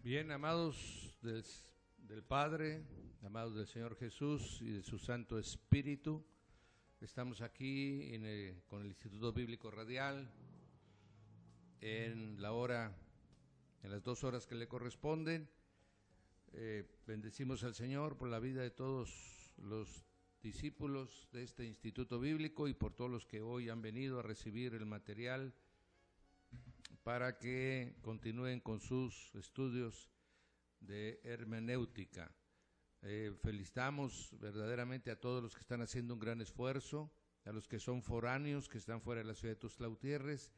Bien, amados del Padre, amados del Señor Jesús y de su Santo Espíritu, estamos aquí con el Instituto Bíblico Radial en las 2 horas que le corresponden. Bendecimos al Señor por la vida de todos los discípulos de este Instituto Bíblico y por todos los que hoy han venido a recibir el material para que continúen con sus estudios de hermenéutica. Felicitamos verdaderamente a todos los que están haciendo un gran esfuerzo, a los que son foráneos, que están fuera de la ciudad de Tuxtla Gutiérrez,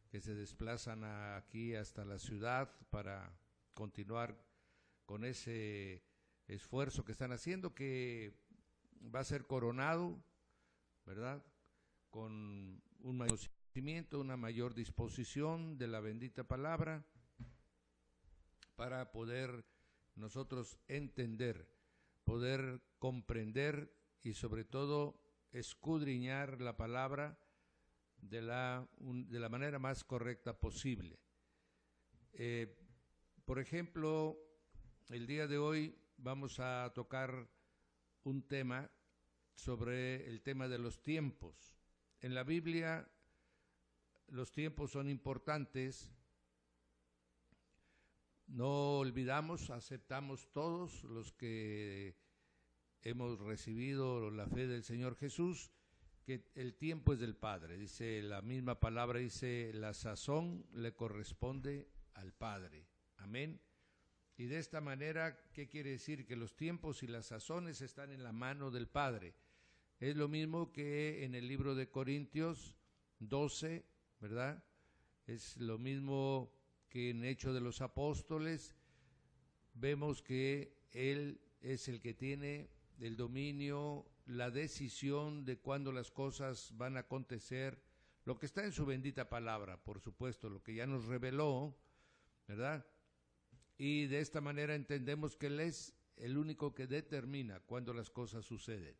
que se desplazan aquí hasta la ciudad para continuar con ese esfuerzo que están haciendo, que va a ser coronado, ¿verdad?, con un mayor conocimiento, una mayor disposición de la bendita palabra para poder nosotros entender, poder comprender y sobre todo escudriñar la palabra de la manera más correcta posible. Por ejemplo, el día de hoy vamos a tocar un tema sobre el tema de los tiempos. En la Biblia los tiempos son importantes. No olvidamos, aceptamos todos los que hemos recibido la fe del Señor Jesús, que el tiempo es del Padre. Dice la misma palabra, dice, la sazón le corresponde al Padre. Amén. Y de esta manera, ¿qué quiere decir? Que los tiempos y las sazones están en la mano del Padre. Es lo mismo que en el libro de Corintios 12, ¿verdad? Es lo mismo que en Hechos de los Apóstoles. Vemos que Él es el que tiene el dominio, la decisión de cuándo las cosas van a acontecer, lo que está en su bendita palabra, por supuesto, lo que ya nos reveló, ¿verdad? Y de esta manera entendemos que Él es el único que determina cuándo las cosas suceden.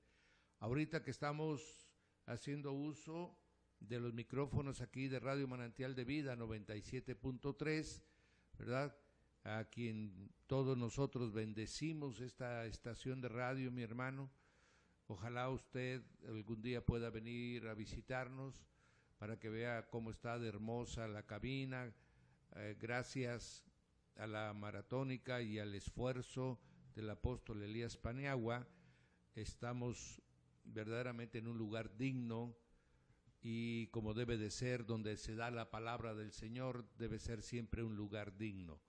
Ahorita que estamos haciendo uso de los micrófonos aquí de Radio Manantial de Vida 97.3, ¿verdad?, a quien todos nosotros bendecimos esta estación de radio, mi hermano. Ojalá usted algún día pueda venir a visitarnos para que vea cómo está de hermosa la cabina. Gracias a la maratónica y al esfuerzo del apóstol Elías Paniagua, estamos verdaderamente en un lugar digno y como debe de ser, donde se da la palabra del Señor, debe ser siempre un lugar digno.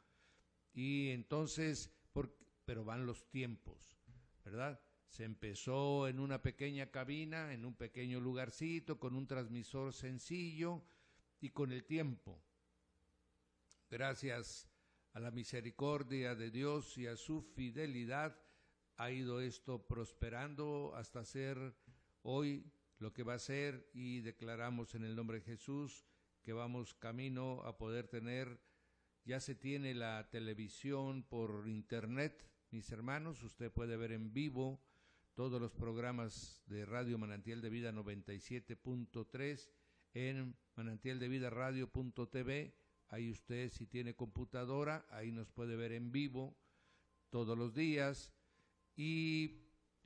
Y entonces, pero van los tiempos, ¿verdad? Se empezó en una pequeña cabina, en un pequeño lugarcito, con un transmisor sencillo, y con el tiempo, gracias a la misericordia de Dios y a su fidelidad, ha ido esto prosperando hasta ser hoy lo que va a ser, y declaramos en el nombre de Jesús que vamos camino a poder tener. Ya se tiene la televisión por internet, mis hermanos. Usted puede ver en vivo todos los programas de Radio Manantial de Vida 97.3 en manantialdevida.radio.tv. Ahí usted, si tiene computadora, ahí nos puede ver en vivo todos los días, y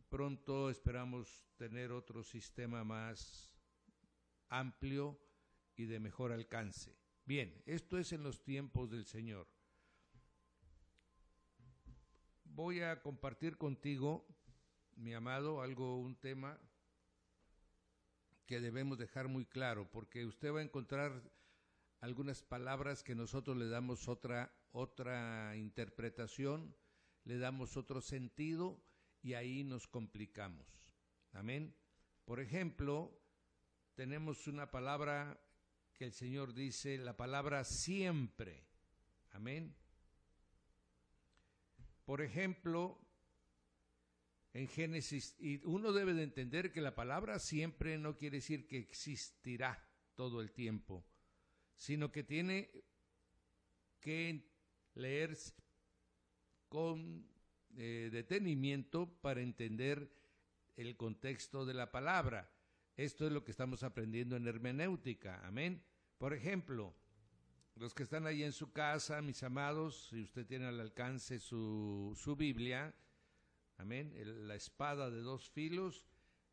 pronto esperamos tener otro sistema más amplio y de mejor alcance. Bien, esto es en los tiempos del Señor. Voy a compartir contigo, mi amado, un tema que debemos dejar muy claro, porque usted va a encontrar algunas palabras que nosotros le damos otra interpretación, le damos otro sentido, y ahí nos complicamos. Amén. Por ejemplo, tenemos una palabra que el Señor dice, la palabra siempre. Amén. Por ejemplo, en Génesis, y uno debe de entender que la palabra siempre no quiere decir que existirá todo el tiempo, sino que tiene que leerse con detenimiento para entender el contexto de la palabra. Esto es lo que estamos aprendiendo en hermenéutica. Amén. Por ejemplo, Los que están ahí en su casa, mis amados, si usted tiene al alcance su Biblia, amén, la espada de dos filos,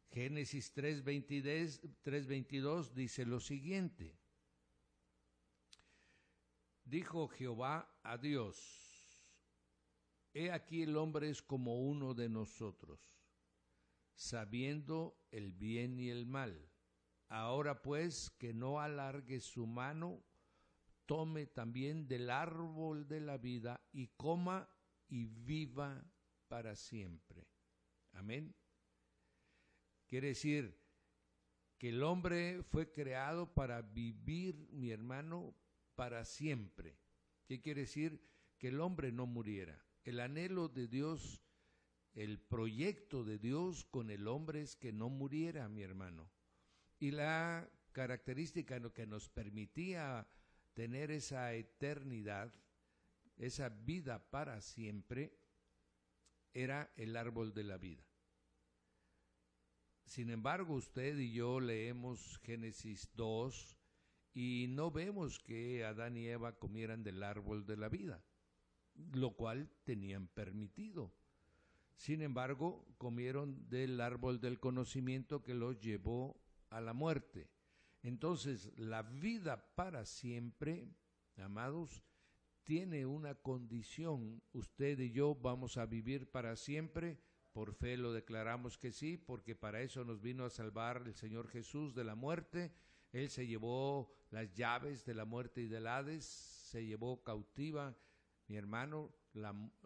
Génesis 3:22 dice lo siguiente: dijo Jehová a Dios, he aquí el hombre es como uno de nosotros, sabiendo el bien y el mal. Ahora pues que no alargue su mano, tome también del árbol de la vida y coma y viva para siempre. Amén. Quiere decir que el hombre fue creado para vivir, mi hermano, para siempre. ¿Qué quiere decir? Que el hombre no muriera. El anhelo de Dios, el proyecto de Dios con el hombre es que no muriera, mi hermano. Y la característica que nos permitía tener esa eternidad, esa vida para siempre, era el árbol de la vida. Sin embargo, usted y yo leemos Génesis 2 y no vemos que Adán y Eva comieran del árbol de la vida, lo cual tenían permitido. Sin embargo, comieron del árbol del conocimiento que los llevó a la muerte. Entonces, la vida para siempre, amados, tiene una condición. Usted y yo vamos a vivir para siempre. Por fe lo declaramos que sí, porque para eso nos vino a salvar el Señor Jesús de la muerte. Él se llevó las llaves de la muerte y del Hades, se llevó cautiva, mi hermano,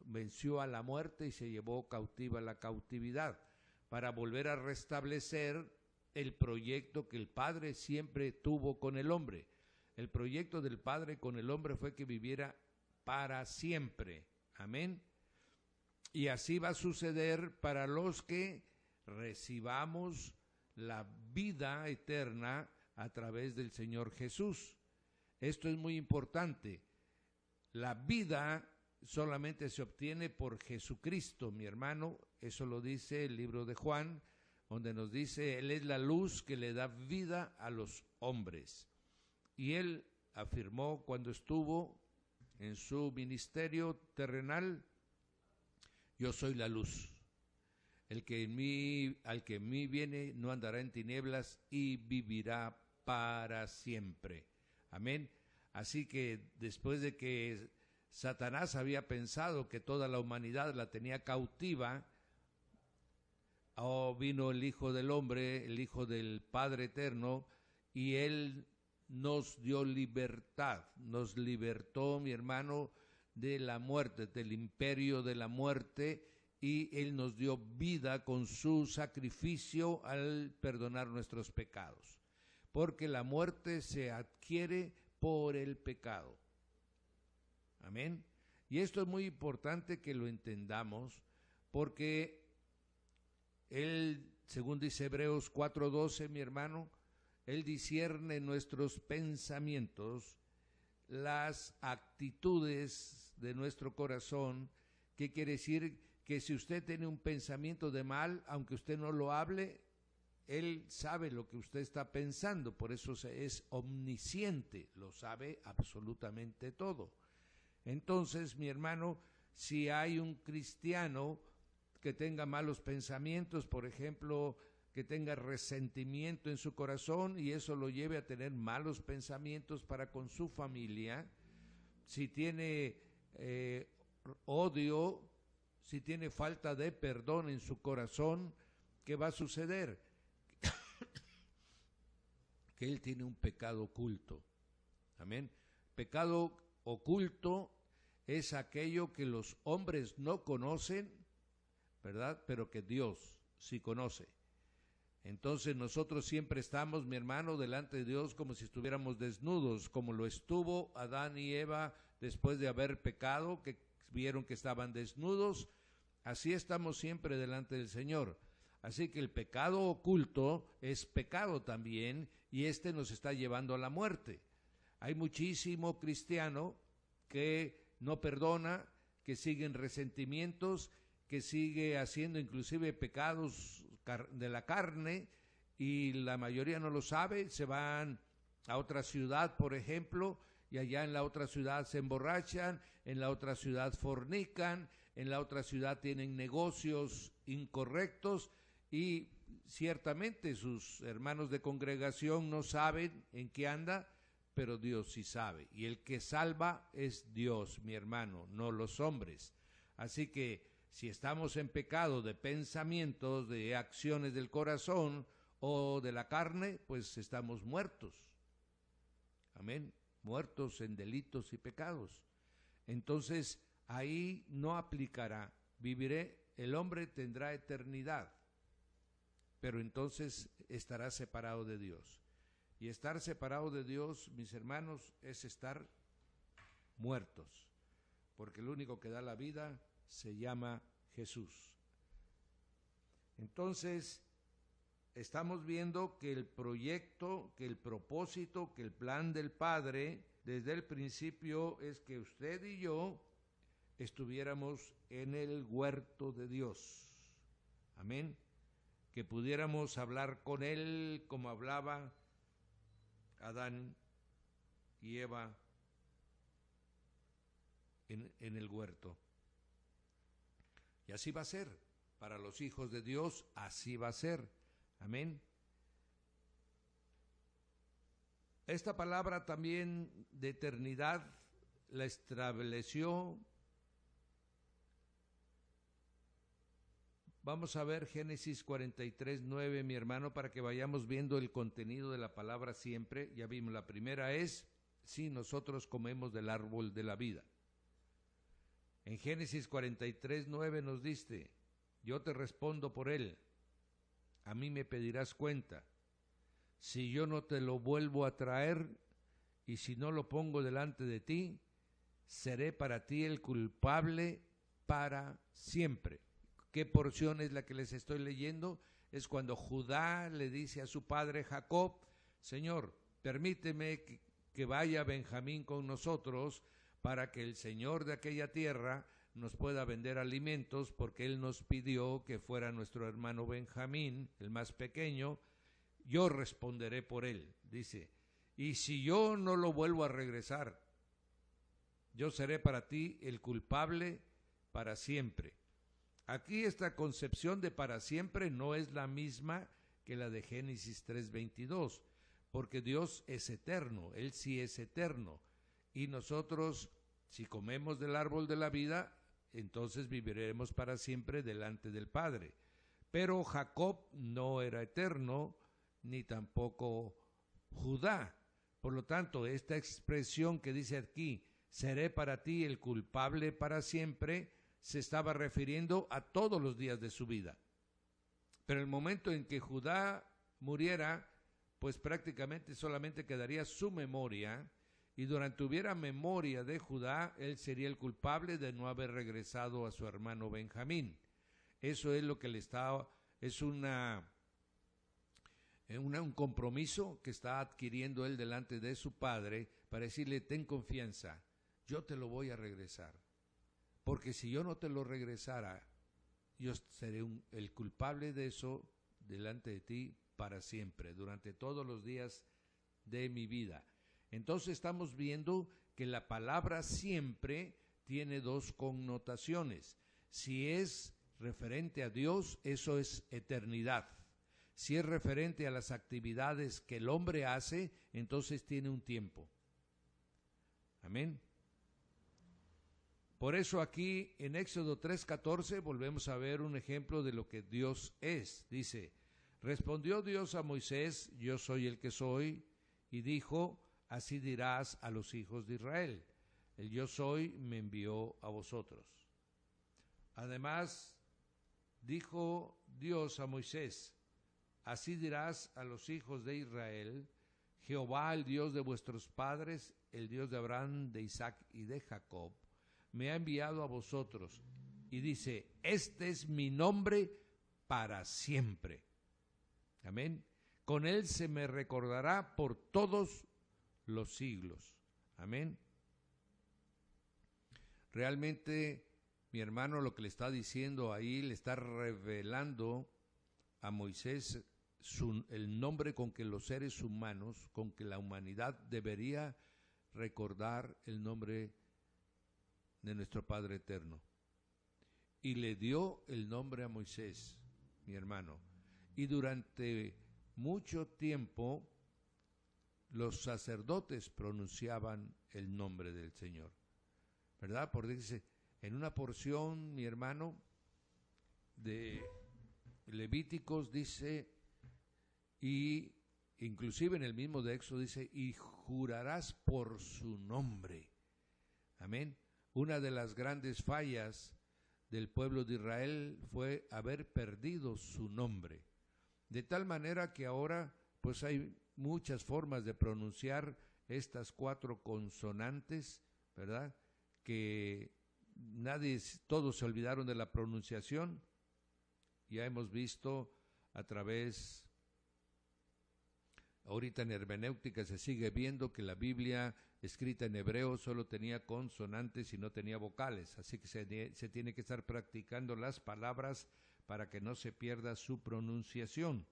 venció a la muerte y se llevó cautiva la cautividad, para volver a restablecer el proyecto que el Padre siempre tuvo con el hombre. El proyecto del Padre con el hombre fue que viviera para siempre. Amén. Y así va a suceder para los que recibamos la vida eterna a través del Señor Jesús. Esto es muy importante. La vida solamente se obtiene por Jesucristo, mi hermano. Eso lo dice el libro de Juan, donde nos dice, Él es la luz que le da vida a los hombres. Y Él afirmó cuando estuvo en su ministerio terrenal, yo soy la luz. Al que en mí viene no andará en tinieblas y vivirá para siempre. Amén. Así que después de que Satanás había pensado que toda la humanidad la tenía cautiva, vino el Hijo del Hombre, el Hijo del Padre Eterno, y Él nos dio libertad, nos libertó, mi hermano, de la muerte, del imperio de la muerte, y Él nos dio vida con su sacrificio al perdonar nuestros pecados. Porque la muerte se adquiere por el pecado. Amén. Y esto es muy importante que lo entendamos, porque Él, según dice Hebreos 4:12, mi hermano, Él discierne nuestros pensamientos, las actitudes de nuestro corazón. ¿Qué quiere decir? Que si usted tiene un pensamiento de mal, aunque usted no lo hable, Él sabe lo que usted está pensando, por eso es omnisciente, lo sabe absolutamente todo. Entonces, mi hermano, si hay un cristiano que tenga malos pensamientos, por ejemplo, que tenga resentimiento en su corazón y eso lo lleve a tener malos pensamientos para con su familia, si tiene odio, si tiene falta de perdón en su corazón, ¿qué va a suceder? Que él tiene un pecado oculto. Amén. Pecado oculto es aquello que los hombres no conocen, ¿verdad? Pero que Dios sí conoce. Entonces nosotros siempre estamos, mi hermano, delante de Dios como si estuviéramos desnudos, como lo estuvo Adán y Eva después de haber pecado, que vieron que estaban desnudos. Así estamos siempre delante del Señor. Así que el pecado oculto es pecado también, y este nos está llevando a la muerte. Hay muchísimo cristiano que no perdona, que sigue en resentimientos, que sigue haciendo inclusive pecados de la carne, y la mayoría no lo sabe. Se van a otra ciudad, por ejemplo, y allá en la otra ciudad se emborrachan, en la otra ciudad fornican, en la otra ciudad tienen negocios incorrectos y ciertamente sus hermanos de congregación no saben en qué anda, pero Dios sí sabe. Y el que salva es Dios, mi hermano, no los hombres. Así que si estamos en pecado de pensamientos, de acciones del corazón o de la carne, pues estamos muertos. Amén. Muertos en delitos y pecados. Entonces, ahí no aplicará. El hombre tendrá eternidad, pero entonces estará separado de Dios. Y estar separado de Dios, mis hermanos, es estar muertos, porque el único que da la vida se llama Jesús. Entonces, estamos viendo que el proyecto, que el propósito, que el plan del Padre, desde el principio, es que usted y yo estuviéramos en el huerto de Dios. Amén. Que pudiéramos hablar con Él como hablaba Adán y Eva en el huerto. Y así va a ser. Para los hijos de Dios, así va a ser. Amén. Esta palabra también de eternidad la estableció. Vamos a ver Génesis 43:9, mi hermano, para que vayamos viendo el contenido de la palabra siempre. Ya vimos, la primera es, si nosotros comemos del árbol de la vida. En Génesis 43:9 nos dice, yo te respondo por él, a mí me pedirás cuenta. Si yo no te lo vuelvo a traer y si no lo pongo delante de ti, seré para ti el culpable para siempre. ¿Qué porción es la que les estoy leyendo? Es cuando Judá le dice a su padre Jacob, Señor, permíteme que vaya Benjamín con nosotros para que el Señor de aquella tierra nos pueda vender alimentos, porque Él nos pidió que fuera nuestro hermano Benjamín, el más pequeño, yo responderé por él, dice, y si yo no lo vuelvo a regresar, yo seré para ti el culpable para siempre. Aquí esta concepción de para siempre no es la misma que la de Génesis 3:22, porque Dios es eterno, Él sí es eterno, y nosotros, si comemos del árbol de la vida, entonces viviremos para siempre delante del Padre. Pero Jacob no era eterno, ni tampoco Judá. Por lo tanto, esta expresión que dice aquí, seré para ti el culpable para siempre, se estaba refiriendo a todos los días de su vida. Pero el momento en que Judá muriera, pues prácticamente solamente quedaría su memoria, y durante hubiera memoria de Judá, él sería el culpable de no haber regresado a su hermano Benjamín. Eso es lo que le está, es un compromiso que está adquiriendo él delante de su padre para decirle, ten confianza, yo te lo voy a regresar. Porque si yo no te lo regresara, yo seré el culpable de eso delante de ti para siempre, durante todos los días de mi vida. Entonces estamos viendo que la palabra siempre tiene dos connotaciones. Si es referente a Dios, eso es eternidad. Si es referente a las actividades que el hombre hace, entonces tiene un tiempo. Amén. Por eso aquí en Éxodo 3:14 volvemos a ver un ejemplo de lo que Dios es. Dice, respondió Dios a Moisés, yo soy el que soy, y dijo, así dirás a los hijos de Israel, el yo soy me envió a vosotros. Además, dijo Dios a Moisés, así dirás a los hijos de Israel, Jehová, el Dios de vuestros padres, el Dios de Abraham, de Isaac y de Jacob, me ha enviado a vosotros. Y dice, este es mi nombre para siempre. Amén. Con él se me recordará por todos los siglos. Amén. Realmente, mi hermano, lo que le está diciendo ahí, le está revelando a Moisés el nombre con que los seres humanos, con que la humanidad debería recordar el nombre de nuestro Padre eterno. Y le dio el nombre a Moisés, mi hermano. Y durante mucho tiempo los sacerdotes pronunciaban el nombre del Señor, ¿verdad? Porque dice, en una porción, mi hermano, de Levíticos dice, y inclusive en el mismo de Éxodo dice, y jurarás por su nombre. Amén. Una de las grandes fallas del pueblo de Israel fue haber perdido su nombre. De tal manera que ahora pues hay muchas formas de pronunciar estas 4 consonantes, ¿verdad? Que todos se olvidaron de la pronunciación. Ya hemos visto a través, ahorita en hermenéutica se sigue viendo que la Biblia escrita en hebreo solo tenía consonantes y no tenía vocales, así que se tiene que estar practicando las palabras para que no se pierda su pronunciación.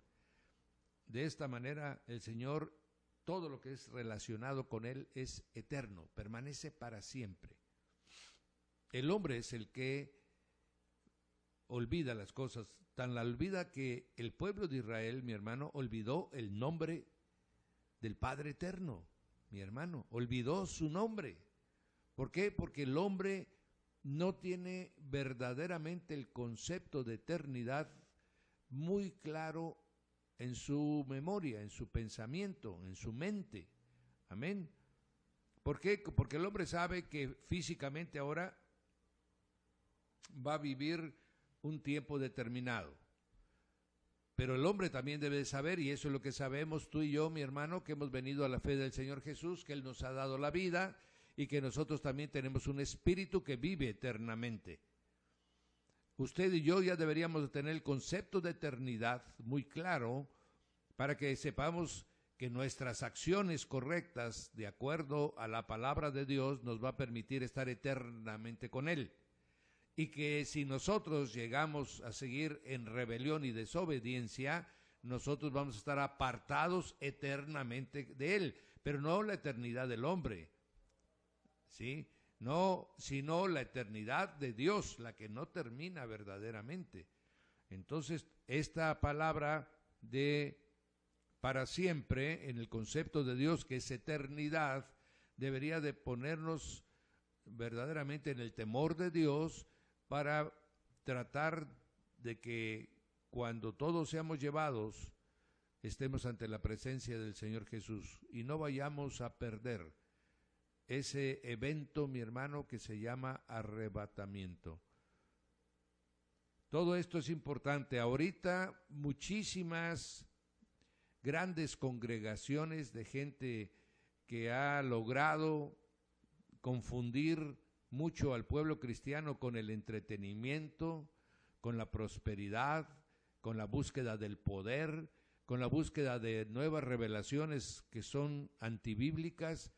De esta manera el Señor, todo lo que es relacionado con Él es eterno, permanece para siempre. El hombre es el que olvida las cosas, tan la olvida que el pueblo de Israel, mi hermano, olvidó el nombre del Padre eterno, mi hermano, olvidó su nombre. ¿Por qué? Porque el hombre no tiene verdaderamente el concepto de eternidad muy claro en su memoria, en su pensamiento, en su mente. Amén. ¿Por qué? Porque el hombre sabe que físicamente ahora va a vivir un tiempo determinado. Pero el hombre también debe saber, y eso es lo que sabemos tú y yo, mi hermano, que hemos venido a la fe del Señor Jesús, que Él nos ha dado la vida y que nosotros también tenemos un espíritu que vive eternamente. Usted y yo ya deberíamos tener el concepto de eternidad muy claro para que sepamos que nuestras acciones correctas, de acuerdo a la palabra de Dios, nos va a permitir estar eternamente con Él. Y que si nosotros llegamos a seguir en rebelión y desobediencia, nosotros vamos a estar apartados eternamente de Él, pero no la eternidad del hombre, ¿sí? No, sino la eternidad de Dios, la que no termina verdaderamente. Entonces, esta palabra de para siempre, en el concepto de Dios, que es eternidad, debería de ponernos verdaderamente en el temor de Dios, para tratar de que cuando todos seamos llevados, estemos ante la presencia del Señor Jesús y no vayamos a perder ese evento, mi hermano, que se llama arrebatamiento. Todo esto es importante. Ahorita muchísimas grandes congregaciones de gente que ha logrado confundir mucho al pueblo cristiano con el entretenimiento, con la prosperidad, con la búsqueda del poder, con la búsqueda de nuevas revelaciones que son antibíblicas.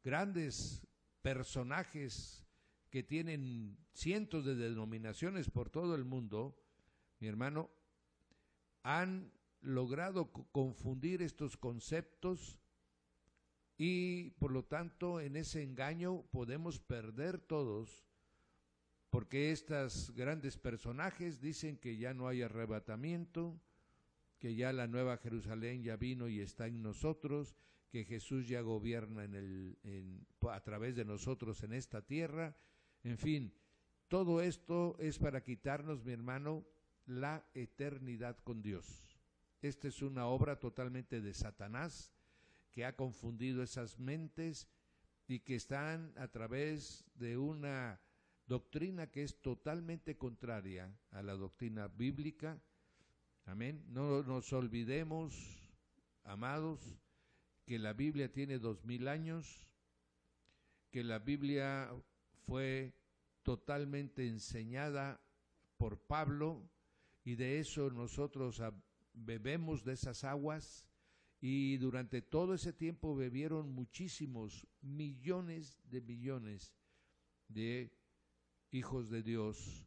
Grandes personajes que tienen cientos de denominaciones por todo el mundo, mi hermano, han logrado confundir estos conceptos y por lo tanto en ese engaño podemos perder todos, porque estos grandes personajes dicen que ya no hay arrebatamiento, que ya la nueva Jerusalén ya vino y está en nosotros, que Jesús ya gobierna a través de nosotros en esta tierra. En fin, todo esto es para quitarnos, mi hermano, la eternidad con Dios. Esta es una obra totalmente de Satanás, que ha confundido esas mentes y que están a través de una doctrina que es totalmente contraria a la doctrina bíblica. Amén. No nos olvidemos, amados, que la Biblia tiene 2000 años, que la Biblia fue totalmente enseñada por Pablo y de eso nosotros bebemos de esas aguas. Y durante todo ese tiempo bebieron muchísimos millones de hijos de Dios.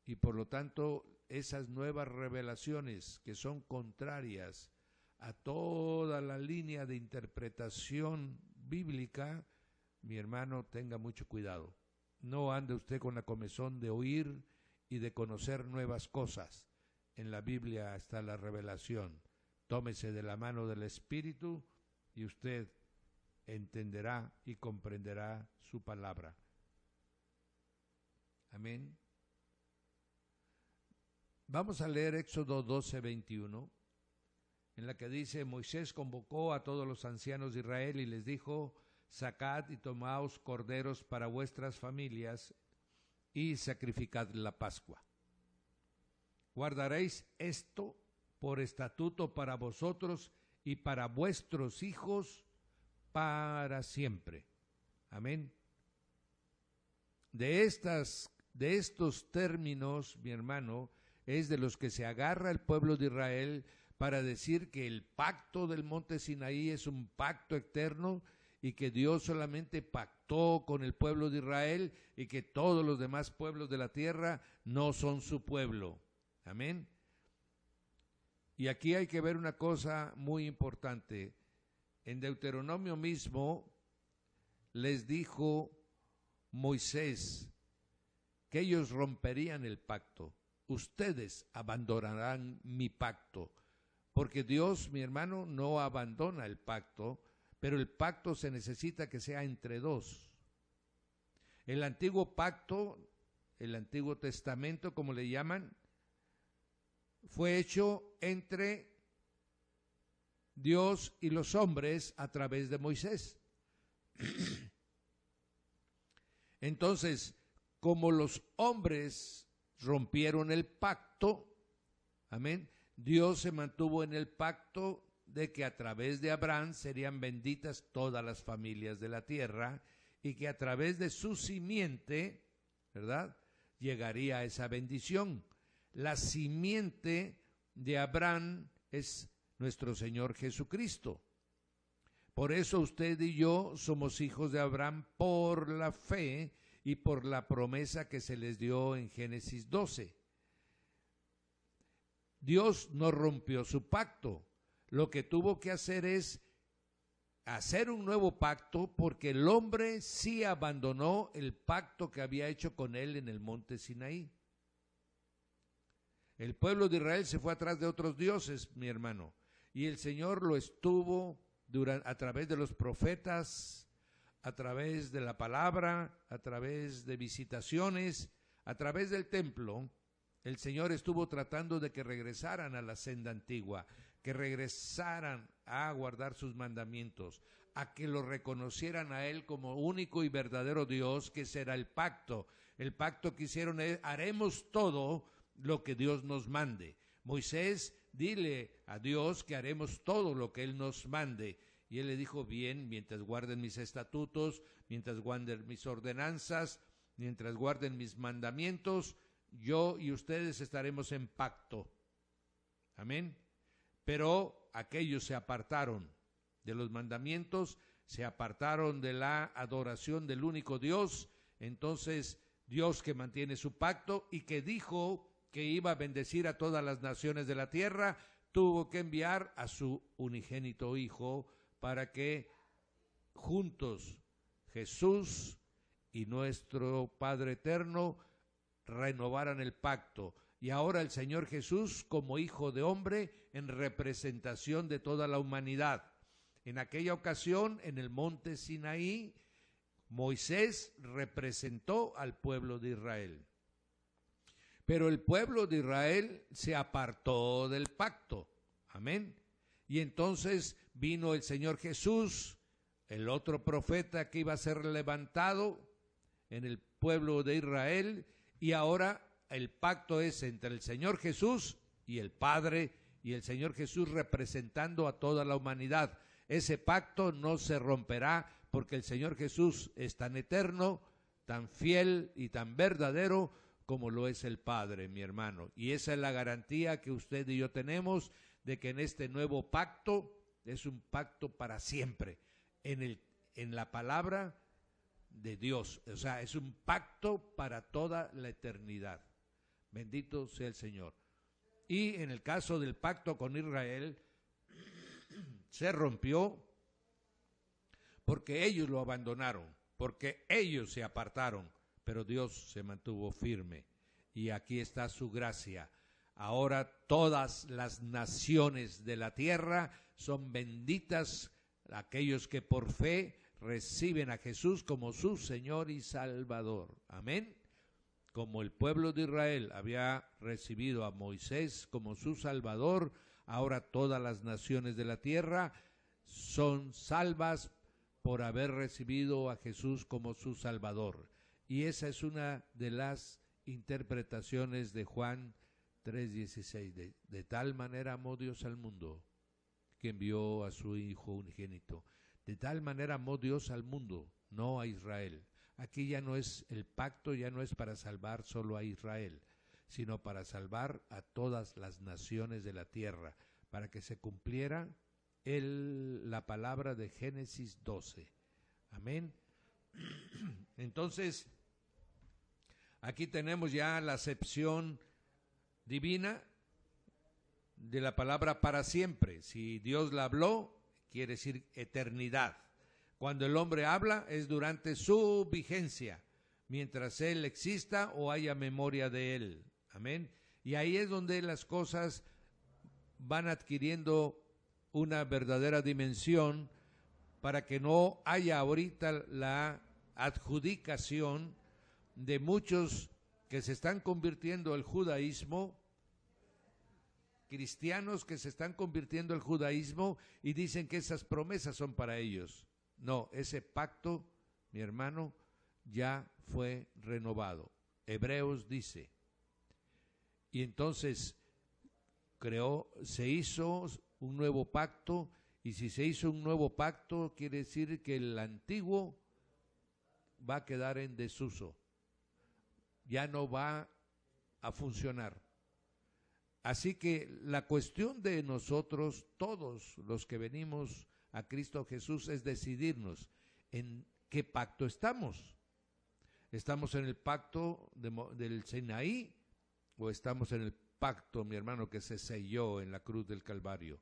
Y por lo tanto, esas nuevas revelaciones que son contrarias a toda la línea de interpretación bíblica, mi hermano, tenga mucho cuidado. No ande usted con la comezón de oír y de conocer nuevas cosas. En la Biblia está la revelación. Tómese de la mano del Espíritu y usted entenderá y comprenderá su palabra. Amén. Vamos a leer Éxodo 12:21, en la que dice: Moisés convocó a todos los ancianos de Israel y les dijo: sacad y tomaos corderos para vuestras familias y sacrificad la Pascua. Guardaréis esto por estatuto para vosotros y para vuestros hijos para siempre. Amén. De estos términos, mi hermano, es de los que se agarra el pueblo de Israel para decir que el pacto del monte Sinaí es un pacto eterno y que Dios solamente pactó con el pueblo de Israel y que todos los demás pueblos de la tierra no son su pueblo. Amén. Y aquí hay que ver una cosa muy importante. En Deuteronomio mismo les dijo Moisés que ellos romperían el pacto. Ustedes abandonarán mi pacto, porque Dios, mi hermano, no abandona el pacto, pero el pacto se necesita que sea entre dos. El antiguo pacto, el Antiguo Testamento, como le llaman, fue hecho entre Dios y los hombres a través de Moisés. Entonces, como los hombres rompieron el pacto, amén, Dios se mantuvo en el pacto de que a través de Abraham serían benditas todas las familias de la tierra y que a través de su simiente, ¿verdad?, llegaría esa bendición. La simiente de Abraham es nuestro Señor Jesucristo. Por eso usted y yo somos hijos de Abraham por la fe y por la promesa que se les dio en Génesis 12. Dios no rompió su pacto. Lo que tuvo que hacer es hacer un nuevo pacto, porque el hombre sí abandonó el pacto que había hecho con él en el monte Sinaí. El pueblo de Israel se fue atrás de otros dioses, mi hermano, y el Señor lo estuvo a través de los profetas, a través de la palabra, a través de visitaciones, a través del templo. El Señor estuvo tratando de que regresaran a la senda antigua, que regresaran a guardar sus mandamientos, a que lo reconocieran a Él como único y verdadero Dios, que será el pacto. El pacto que hicieron es: haremos todo lo que Dios nos mande. Moisés, dile a Dios que haremos todo lo que Él nos mande. Y Él le dijo: bien, mientras guarden mis estatutos, mientras guarden mis ordenanzas, mientras guarden mis mandamientos, yo y ustedes estaremos en pacto. Amén. Pero aquellos se apartaron de los mandamientos, se apartaron de la adoración del único Dios. Entonces Dios, que mantiene su pacto y que dijo que iba a bendecir a todas las naciones de la tierra, tuvo que enviar a su unigénito Hijo para que juntos Jesús y nuestro Padre eterno renovaran el pacto. Y ahora el Señor Jesús, como Hijo de hombre, en representación de toda la humanidad. En aquella ocasión, en el monte Sinaí, Moisés representó al pueblo de Israel. Pero el pueblo de Israel se apartó del pacto. Amén. Y entonces vino el Señor Jesús, el otro profeta que iba a ser levantado en el pueblo de Israel, y ahora el pacto es entre el Señor Jesús y el Padre, y el Señor Jesús representando a toda la humanidad. Ese pacto no se romperá, porque el Señor Jesús es tan eterno, tan fiel y tan verdadero como lo es el Padre, mi hermano. Y esa es la garantía que usted y yo tenemos de que en este nuevo pacto es un pacto para siempre, en la palabra de Dios. O sea, es un pacto para toda la eternidad. Bendito sea el Señor. Y en el caso del pacto con Israel, se rompió porque ellos lo abandonaron. porque ellos se apartaron, pero Dios se mantuvo firme. Y aquí está su gracia. Ahora todas las naciones de la tierra son benditas, aquellos que por fe reciben a Jesús como su Señor y Salvador. Amén. Como el pueblo de Israel había recibido a Moisés como su Salvador, ahora todas las naciones de la tierra son salvas por haber recibido a Jesús como su Salvador. Y esa es una de las interpretaciones de Juan 3:16. De tal manera amó Dios al mundo, que envió a su Hijo unigénito. De tal manera amó Dios al mundo, no a Israel. Aquí ya no es el pacto, ya no es para salvar solo a Israel, sino para salvar a todas las naciones de la tierra, para que se cumpliera la palabra de Génesis 12. Amén. Entonces, aquí tenemos ya la acepción divina de la palabra para siempre. Si Dios la habló, quiere decir eternidad. Cuando el hombre habla es durante su vigencia, mientras él exista o haya memoria de él. Amén. Y ahí es donde las cosas van adquiriendo una verdadera dimensión, para que no haya ahorita la adjudicación de muchos que se están convirtiendo al judaísmo, cristianos que se están convirtiendo al judaísmo y dicen que esas promesas son para ellos. No, ese pacto, mi hermano, ya fue renovado. Hebreos dice. Y entonces se hizo un nuevo pacto, y si se hizo un nuevo pacto, quiere decir que el antiguo va a quedar en desuso. Ya no va a funcionar. Así que la cuestión de nosotros, todos los que venimos a Cristo Jesús, es decidirnos en qué pacto estamos. ¿Estamos en el pacto del Sinaí o estamos en el pacto, mi hermano, que se selló en la cruz del Calvario?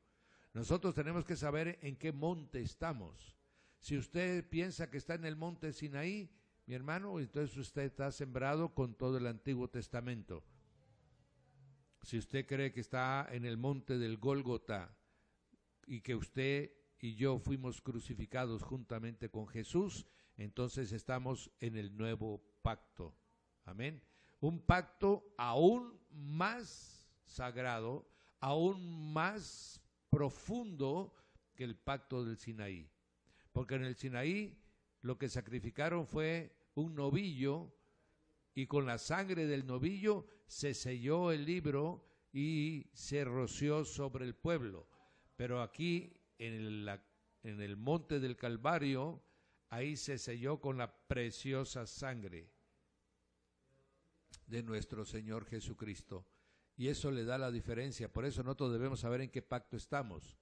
Nosotros tenemos que saber en qué monte estamos. Si usted piensa que está en el monte Sinaí, mi hermano, entonces usted está sembrado con todo el Antiguo Testamento. Si usted cree que está en el monte del Gólgota y que usted y yo fuimos crucificados juntamente con Jesús, entonces estamos en el nuevo pacto. Amén. Un pacto aún más sagrado, aún más profundo que el pacto del Sinaí. Porque en el Sinaí lo que sacrificaron fue un novillo, y con la sangre del novillo se selló el libro y se roció sobre el pueblo. Pero aquí en el monte del Calvario, ahí se selló con la preciosa sangre de nuestro Señor Jesucristo. Y eso le da la diferencia. Por eso nosotros debemos saber en qué pacto estamos.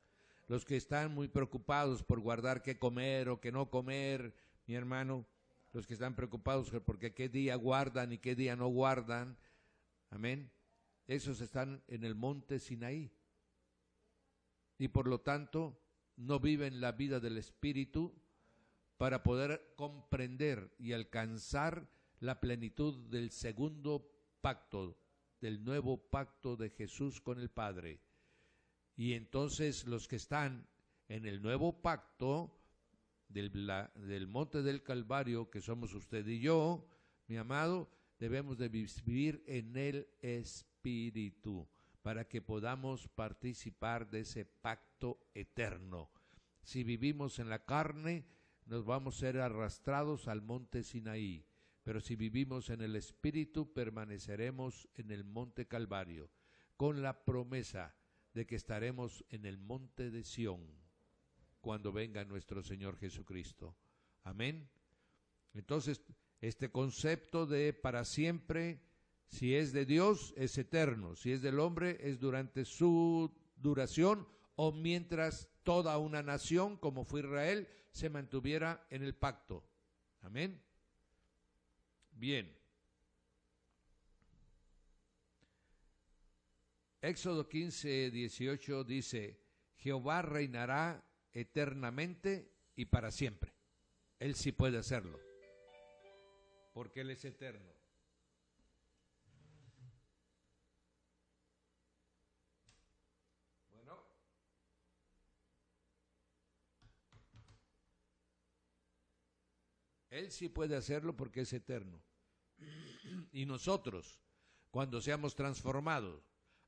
Los que están muy preocupados por guardar qué comer o qué no comer, mi hermano, los que están preocupados porque qué día guardan y qué día no guardan, amén, esos están en el monte Sinaí. Y por lo tanto, no viven la vida del Espíritu para poder comprender y alcanzar la plenitud del segundo pacto, del nuevo pacto de Jesús con el Padre. Y entonces los que están en el nuevo pacto del monte del Calvario, que somos usted y yo, mi amado, debemos de vivir en el Espíritu para que podamos participar de ese pacto eterno. Si vivimos en la carne, nos vamos a ser arrastrados al monte Sinaí, pero si vivimos en el Espíritu, permaneceremos en el monte Calvario, con la promesa de que estaremos en el monte de Sión cuando venga nuestro Señor Jesucristo. Amén. Entonces, este concepto de para siempre, si es de Dios, es eterno. Si es del hombre, es durante su duración o mientras toda una nación, como fue Israel, se mantuviera en el pacto. Amén. Bien. Éxodo 15:18 dice: Jehová reinará eternamente y para siempre. Él sí puede hacerlo. porque Él es eterno. Bueno, Él sí puede hacerlo porque es eterno. Y nosotros, cuando seamos transformados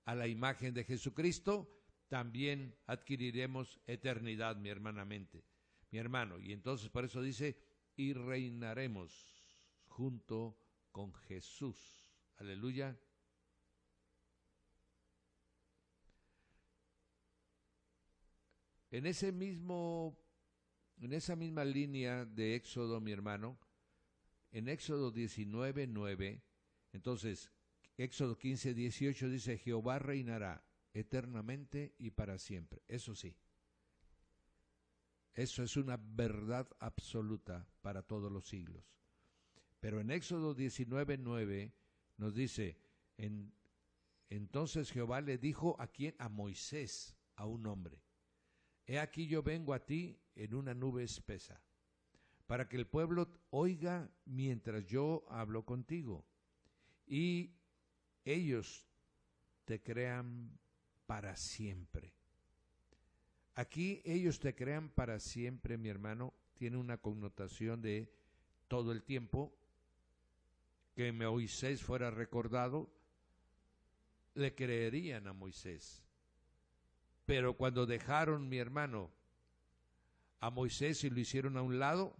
a la imagen de Jesucristo, también adquiriremos eternidad, mi hermanamente, mi hermano. Y entonces por eso dice, y reinaremos junto con Jesús. Aleluya. En esa misma línea de Éxodo, mi hermano, en Éxodo 19:9, entonces Éxodo 15:18 dice, Jehová reinará eternamente y para siempre. Eso sí, eso es una verdad absoluta para todos los siglos. Pero en Éxodo 19:9 nos dice, entonces Jehová le dijo a quién, a Moisés, a un hombre, he aquí yo vengo a ti en una nube espesa, para que el pueblo oiga mientras yo hablo contigo, y ellos te crean para siempre. Aquí ellos te crean para siempre, mi hermano, tiene una connotación de todo el tiempo. Que Moisés fuera recordado, le creerían a Moisés. Pero cuando dejaron, mi hermano, a Moisés y lo hicieron a un lado,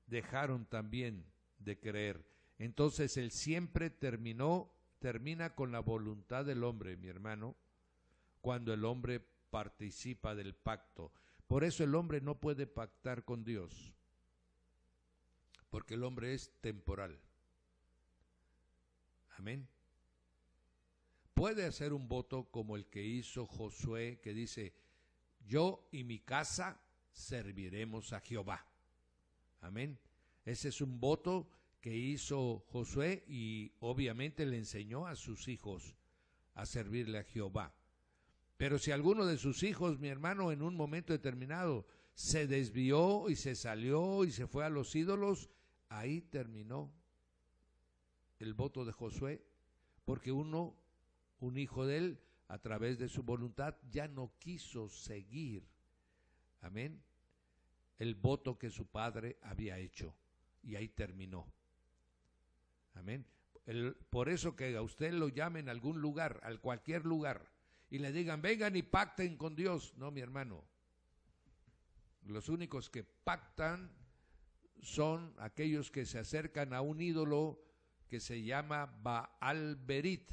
dejaron también de creer. Entonces el siempre termina con la voluntad del hombre, mi hermano, cuando el hombre participa del pacto. Por eso el hombre no puede pactar con Dios, porque el hombre es temporal. Amén. Puede hacer un voto como el que hizo Josué, que dice, yo y mi casa serviremos a Jehová. Amén. Ese es un voto que hizo Josué y obviamente le enseñó a sus hijos a servirle a Jehová. Pero si alguno de sus hijos, mi hermano, en un momento determinado se desvió y se salió y se fue a los ídolos, ahí terminó el voto de Josué, porque un hijo de él, a través de su voluntad, ya no quiso seguir, amén, el voto que su padre había hecho, y ahí terminó, amén. Por eso que a usted lo llamen a algún lugar, a cualquier lugar, y le digan, vengan y pacten con Dios. No, mi hermano, los únicos que pactan son aquellos que se acercan a un ídolo que se llama Baal-Berit.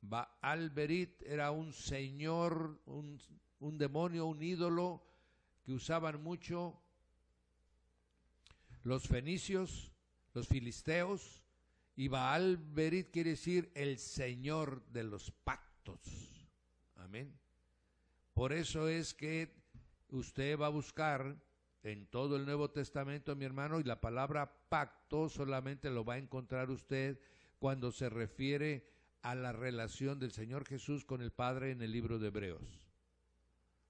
Baal-Berit era un señor, un demonio, un ídolo que usaban mucho los fenicios, los filisteos, y Baal-Berit quiere decir el señor de los pactos. Amén. Por eso es que usted va a buscar en todo el Nuevo Testamento, mi hermano, y la palabra pacto solamente lo va a encontrar usted cuando se refiere a la relación del Señor Jesús con el Padre en el libro de Hebreos.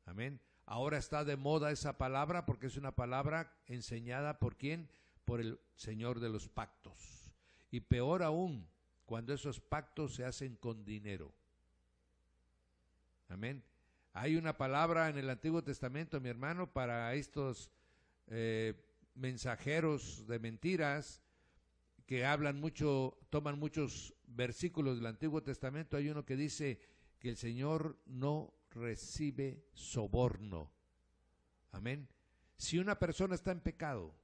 Amén. Ahora está de moda esa palabra porque es una palabra enseñada por ¿quién? Por el Señor de los pactos. Y peor aún, cuando esos pactos se hacen con dinero. Amén. Hay una palabra en el Antiguo Testamento, mi hermano, para estos mensajeros de mentiras que hablan mucho, toman muchos versículos del Antiguo Testamento. Hay uno que dice que el Señor no recibe soborno. Amén. Si una persona está en pecado,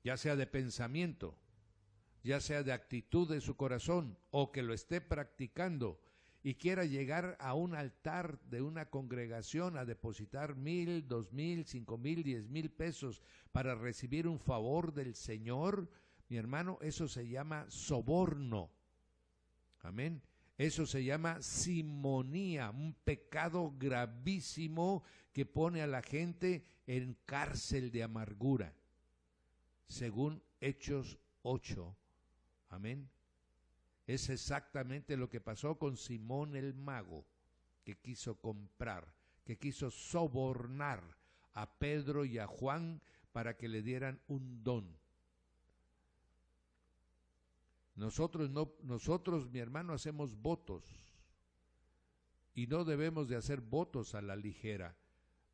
ya sea de pensamiento, ya sea de actitud de su corazón, o que lo esté practicando, y quiera llegar a un altar de una congregación a depositar 1,000, 2,000, 5,000, 10,000 pesos para recibir un favor del Señor, mi hermano, eso se llama soborno. Amén. Eso se llama simonía, un pecado gravísimo que pone a la gente en cárcel de amargura, según Hechos 8. Amén. Es exactamente lo que pasó con Simón el mago, que quiso comprar, que quiso sobornar a Pedro y a Juan para que le dieran un don. Nosotros, mi hermano, hacemos votos y no debemos de hacer votos a la ligera,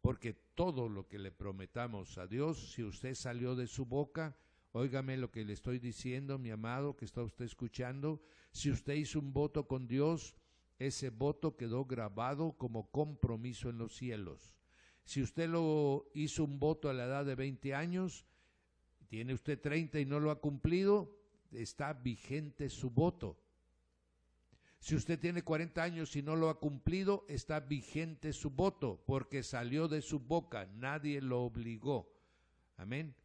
porque todo lo que le prometamos a Dios, si usted salió de su boca, óigame lo que le estoy diciendo, mi amado, que está usted escuchando, si usted hizo un voto con Dios, ese voto quedó grabado como compromiso en los cielos. Si usted lo hizo un voto a la edad de 20 años, tiene usted 30 y no lo ha cumplido, está vigente su voto. Si usted tiene 40 años y no lo ha cumplido, está vigente su voto, porque salió de su boca, nadie lo obligó. Amén.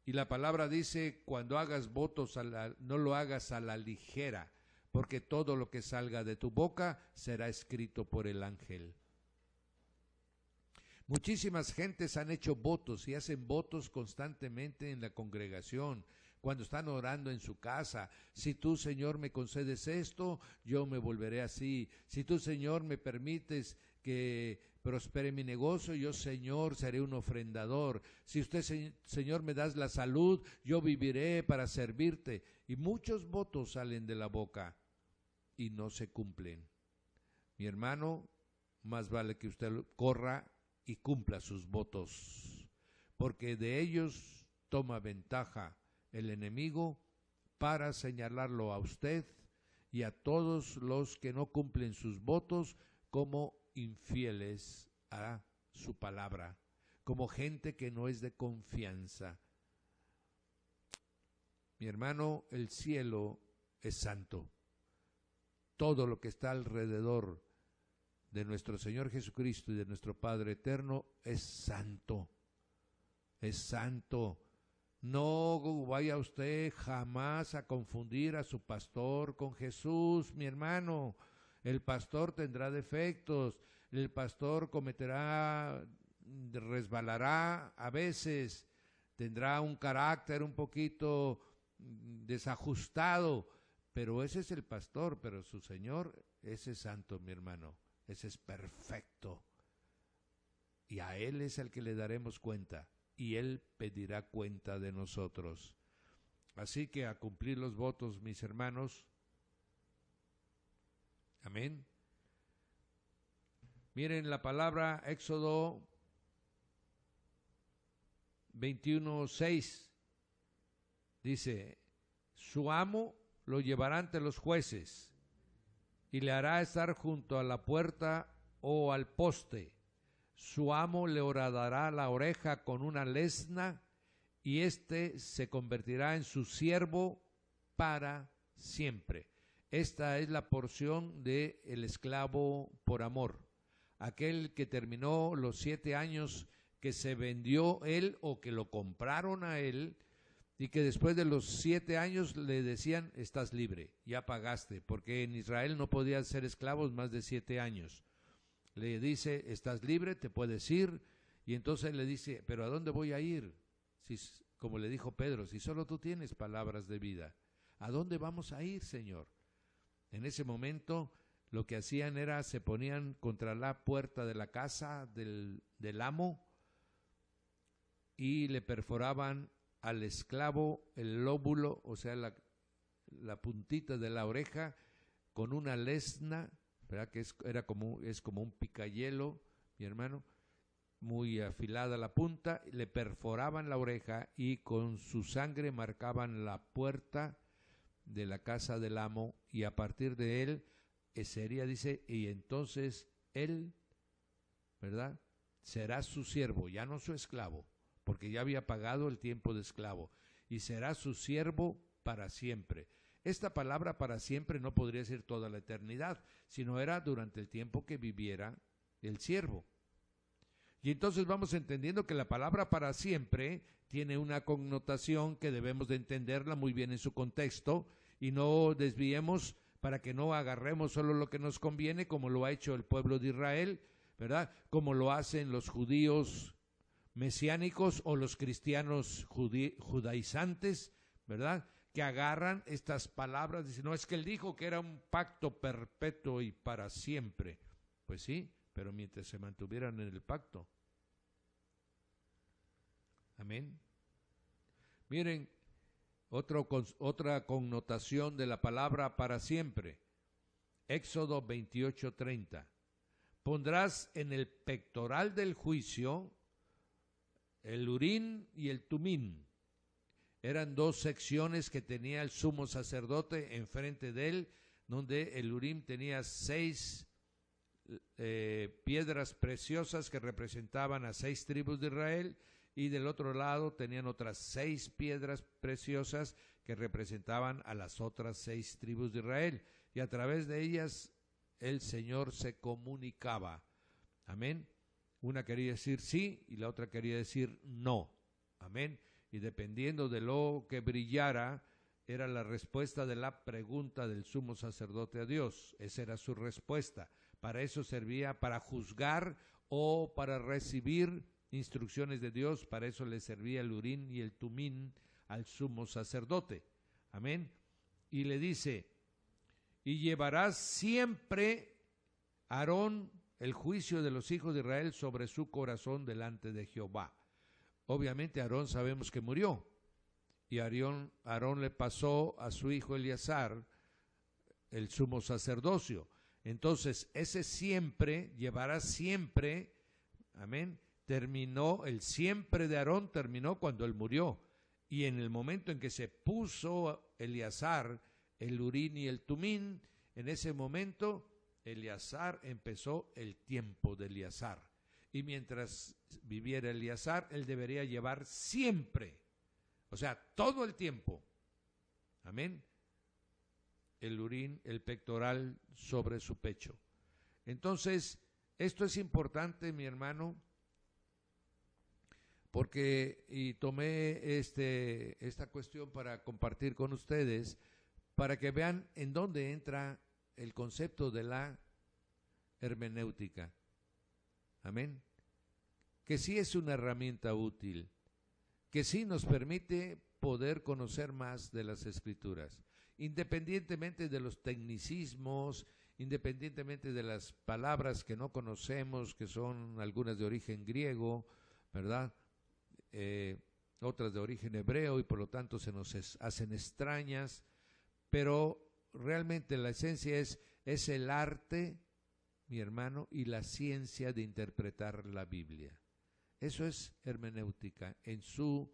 Y la palabra dice, cuando hagas votos, no lo hagas a la ligera, porque todo lo que salga de tu boca será escrito por el ángel. Muchísimas gentes han hecho votos y hacen votos constantemente en la congregación, cuando están orando en su casa. Si tú, Señor, me concedes esto, yo me volveré así. Si tú, Señor, me permites que prospere mi negocio, yo, Señor, seré un ofrendador. Si usted, Señor, me das la salud, yo viviré para servirte. Y muchos votos salen de la boca y no se cumplen. Mi hermano, más vale que usted corra y cumpla sus votos, porque de ellos toma ventaja el enemigo para señalarlo a usted y a todos los que no cumplen sus votos como infieles a su palabra, como gente que no es de confianza. Mi hermano, el cielo es santo. Todo lo que está alrededor de nuestro Señor Jesucristo y de nuestro Padre eterno es santo. Es santo. No vaya usted jamás a confundir a su pastor con Jesús, mi hermano. El pastor tendrá defectos, el pastor resbalará a veces, tendrá un carácter un poquito desajustado, pero ese es el pastor, pero su Señor, ese es santo, mi hermano, ese es perfecto. Y a Él es al que le daremos cuenta, y Él pedirá cuenta de nosotros. Así que a cumplir los votos, mis hermanos. Amén. Miren la palabra Éxodo 21:6. Dice, su amo lo llevará ante los jueces y le hará estar junto a la puerta o al poste. Su amo le horadará la oreja con una lesna y éste se convertirá en su siervo para siempre. Esta es la porción del esclavo por amor, aquel que terminó los 7 años que se vendió él o que lo compraron a él, y que después de los 7 años le decían, estás libre, ya pagaste, porque en Israel no podían ser esclavos más de 7 años. Le dice, estás libre, te puedes ir, y entonces le dice, pero ¿a dónde voy a ir? Si, como le dijo Pedro, si solo tú tienes palabras de vida, ¿a dónde vamos a ir, Señor? En ese momento lo que hacían era, se ponían contra la puerta de la casa del amo y le perforaban al esclavo el lóbulo, o sea, la puntita de la oreja, con una lesna, ¿verdad? Que es como un picayelo, mi hermano, muy afilada la punta, le perforaban la oreja y con su sangre marcaban la puerta de la casa del amo, y a partir de él sería, dice, y entonces él, ¿verdad?, será su siervo, ya no su esclavo, porque ya había pagado el tiempo de esclavo, y será su siervo para siempre. Esta palabra para siempre no podría ser toda la eternidad, sino era durante el tiempo que viviera el siervo. Y entonces vamos entendiendo que la palabra para siempre tiene una connotación que debemos de entenderla muy bien en su contexto y no desviemos para que no agarremos solo lo que nos conviene, como lo ha hecho el pueblo de Israel, ¿verdad? Como lo hacen los judíos mesiánicos o los cristianos judaizantes, ¿verdad?, que agarran estas palabras, dicen, no, es que él dijo que era un pacto perpetuo y para siempre. Pues sí, pero mientras se mantuvieran en el pacto. Amén. Miren, Otra connotación de la palabra para siempre. Éxodo 28:30. Pondrás en el pectoral del juicio el Urim y el Tumim. Eran dos secciones que tenía el sumo sacerdote enfrente de él, donde el Urim tenía 6 piedras preciosas que representaban a 6 tribus de Israel, y del otro lado tenían otras 6 piedras preciosas que representaban a las otras 6 tribus de Israel, y a través de ellas el Señor se comunicaba. Amén. Una quería decir sí y la otra quería decir no. Amén. Y dependiendo de lo que brillara, era la respuesta de la pregunta del sumo sacerdote a Dios. Esa era su respuesta. Para eso servía, para juzgar o para recibir instrucciones de Dios. Para eso le servía el Urim y el Tumim al sumo sacerdote. Amén. Y le dice, y llevarás siempre Aarón el juicio de los hijos de Israel sobre su corazón delante de Jehová. Obviamente Aarón sabemos que murió, y Aarón le pasó a su hijo Eleazar el sumo sacerdocio. Entonces ese siempre, llevará siempre, amén, terminó, el siempre de Aarón terminó cuando él murió, y en el momento en que se puso Eleazar el Urim y el Tumim, en ese momento Eleazar empezó el tiempo de Eleazar. Y mientras viviera Eleazar, él debería llevar siempre, o sea, todo el tiempo, amén, el Urim, el pectoral sobre su pecho. Entonces, esto es importante, mi hermano, porque, y tomé esta cuestión para compartir con ustedes, para que vean en dónde entra el concepto de la hermenéutica. Amén. Que sí es una herramienta útil, que sí nos permite poder conocer más de las Escrituras, independientemente de los tecnicismos, independientemente de las palabras que no conocemos, que son algunas de origen griego, ¿verdad? Otras de origen hebreo, y por lo tanto se nos hacen extrañas, pero realmente la esencia es el arte, mi hermano, y la ciencia de interpretar la Biblia. Eso es hermenéutica en su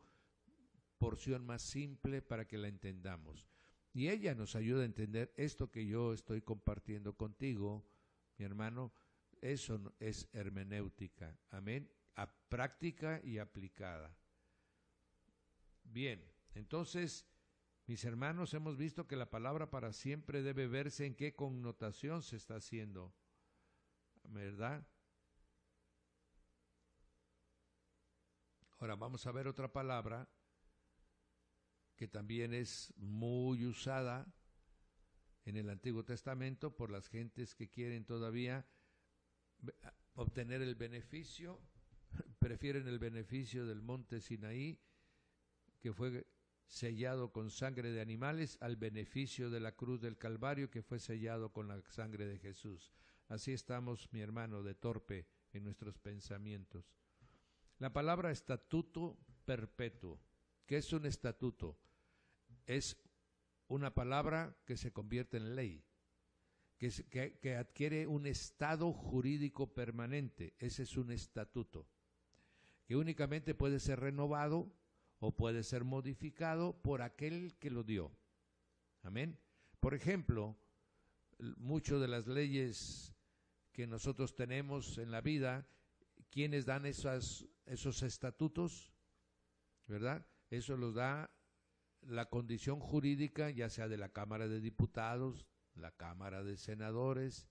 porción más simple para que la entendamos. Y ella nos ayuda a entender esto que yo estoy compartiendo contigo, mi hermano. Eso es hermenéutica. Amén. A práctica y aplicada. Bien, entonces, mis hermanos, hemos visto que la palabra para siempre debe verse en qué connotación se está haciendo, ¿verdad? Ahora vamos a ver otra palabra que también es muy usada en el Antiguo Testamento por las gentes que quieren todavía obtener el beneficio, prefieren el beneficio del monte Sinaí, que fue sellado con sangre de animales, al beneficio de la cruz del Calvario, que fue sellado con la sangre de Jesús. Así estamos, mi hermano, de torpe en nuestros pensamientos. La palabra estatuto perpetuo. ¿Qué es un estatuto? Es una palabra que se convierte en ley, que adquiere un estado jurídico permanente. Ese es un estatuto, que únicamente puede ser renovado o puede ser modificado por aquel que lo dio. Amén. Por ejemplo, muchas de las leyes que nosotros tenemos en la vida, ¿quiénes dan esos estatutos? ¿Verdad? Eso los da la condición jurídica, ya sea de la Cámara de Diputados, la Cámara de Senadores,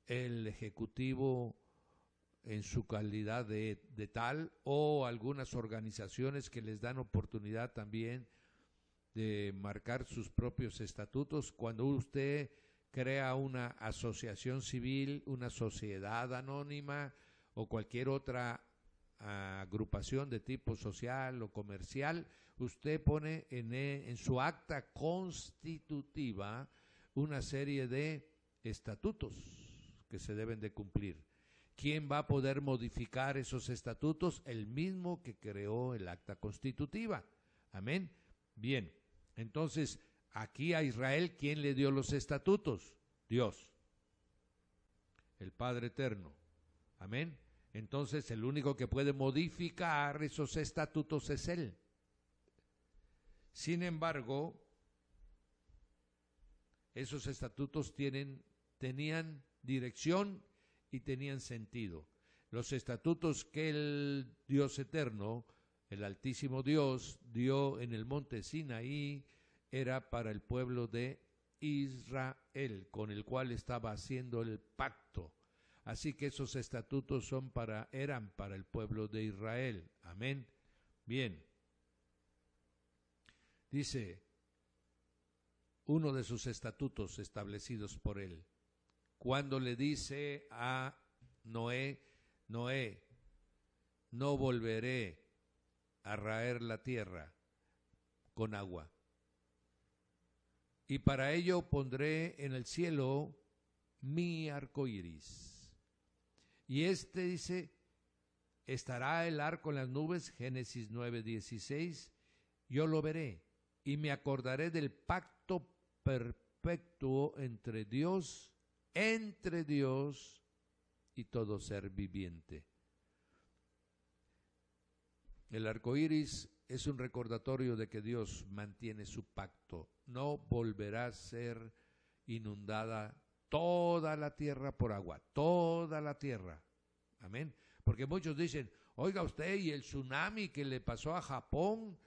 el Ejecutivo en su calidad de tal, o algunas organizaciones que les dan oportunidad también de marcar sus propios estatutos. Cuando usted crea una asociación civil, una sociedad anónima o cualquier otra agrupación de tipo social o comercial, usted pone en su acta constitutiva una serie de estatutos que se deben de cumplir. ¿Quién va a poder modificar esos estatutos? El mismo que creó el acta constitutiva. Amén. Bien, Entonces, aquí a Israel, ¿quién le dio los estatutos? Dios, el Padre Eterno. Amén. Entonces, el único que puede modificar esos estatutos es Él. Sin embargo, esos estatutos tenían dirección y tenían sentido. Los estatutos que el Dios eterno, el Altísimo Dios, dio en el monte Sinaí, era para el pueblo de Israel, con el cual estaba haciendo el pacto. Así que esos estatutos eran para el pueblo de Israel. Amén. Bien. Dice uno de sus estatutos establecidos por él, cuando le dice a Noé, Noé, no volveré a raer la tierra con agua. Y para ello pondré en el cielo mi arco iris. Y dice, estará el arco en las nubes, Génesis 9:16, yo lo veré y me acordaré del pacto perpetuo entre Dios y todo ser viviente. El arco iris es un recordatorio de que Dios mantiene su pacto. No volverá a ser inundada toda la tierra por agua, toda la tierra. Amén. Porque muchos dicen, oiga usted, y el tsunami que le pasó a Japón,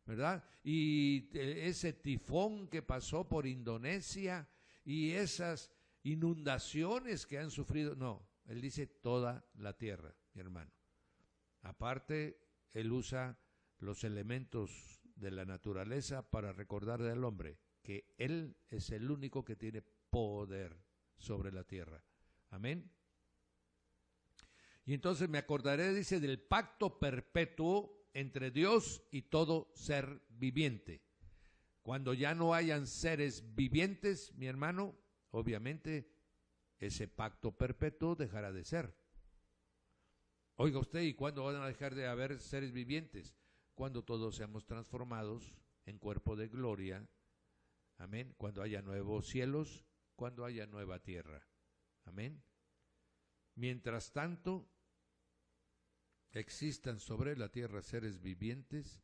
¿verdad? Y ese tifón que pasó por Indonesia y esas inundaciones que han sufrido. No, él dice toda la tierra, mi hermano. Aparte, él usa los elementos de la naturaleza para recordarle al hombre que él es el único que tiene poder sobre la tierra. Amén. Y entonces me acordaré, dice, del pacto perpetuo entre Dios y todo ser viviente. Cuando ya no hayan seres vivientes, mi hermano, obviamente ese pacto perpetuo dejará de ser. Oiga usted, ¿y cuándo van a dejar de haber seres vivientes? Cuando todos seamos transformados en cuerpo de gloria. Amén. Cuando haya nuevos cielos, cuando haya nueva tierra. Amén. Mientras tanto, existan sobre la tierra seres vivientes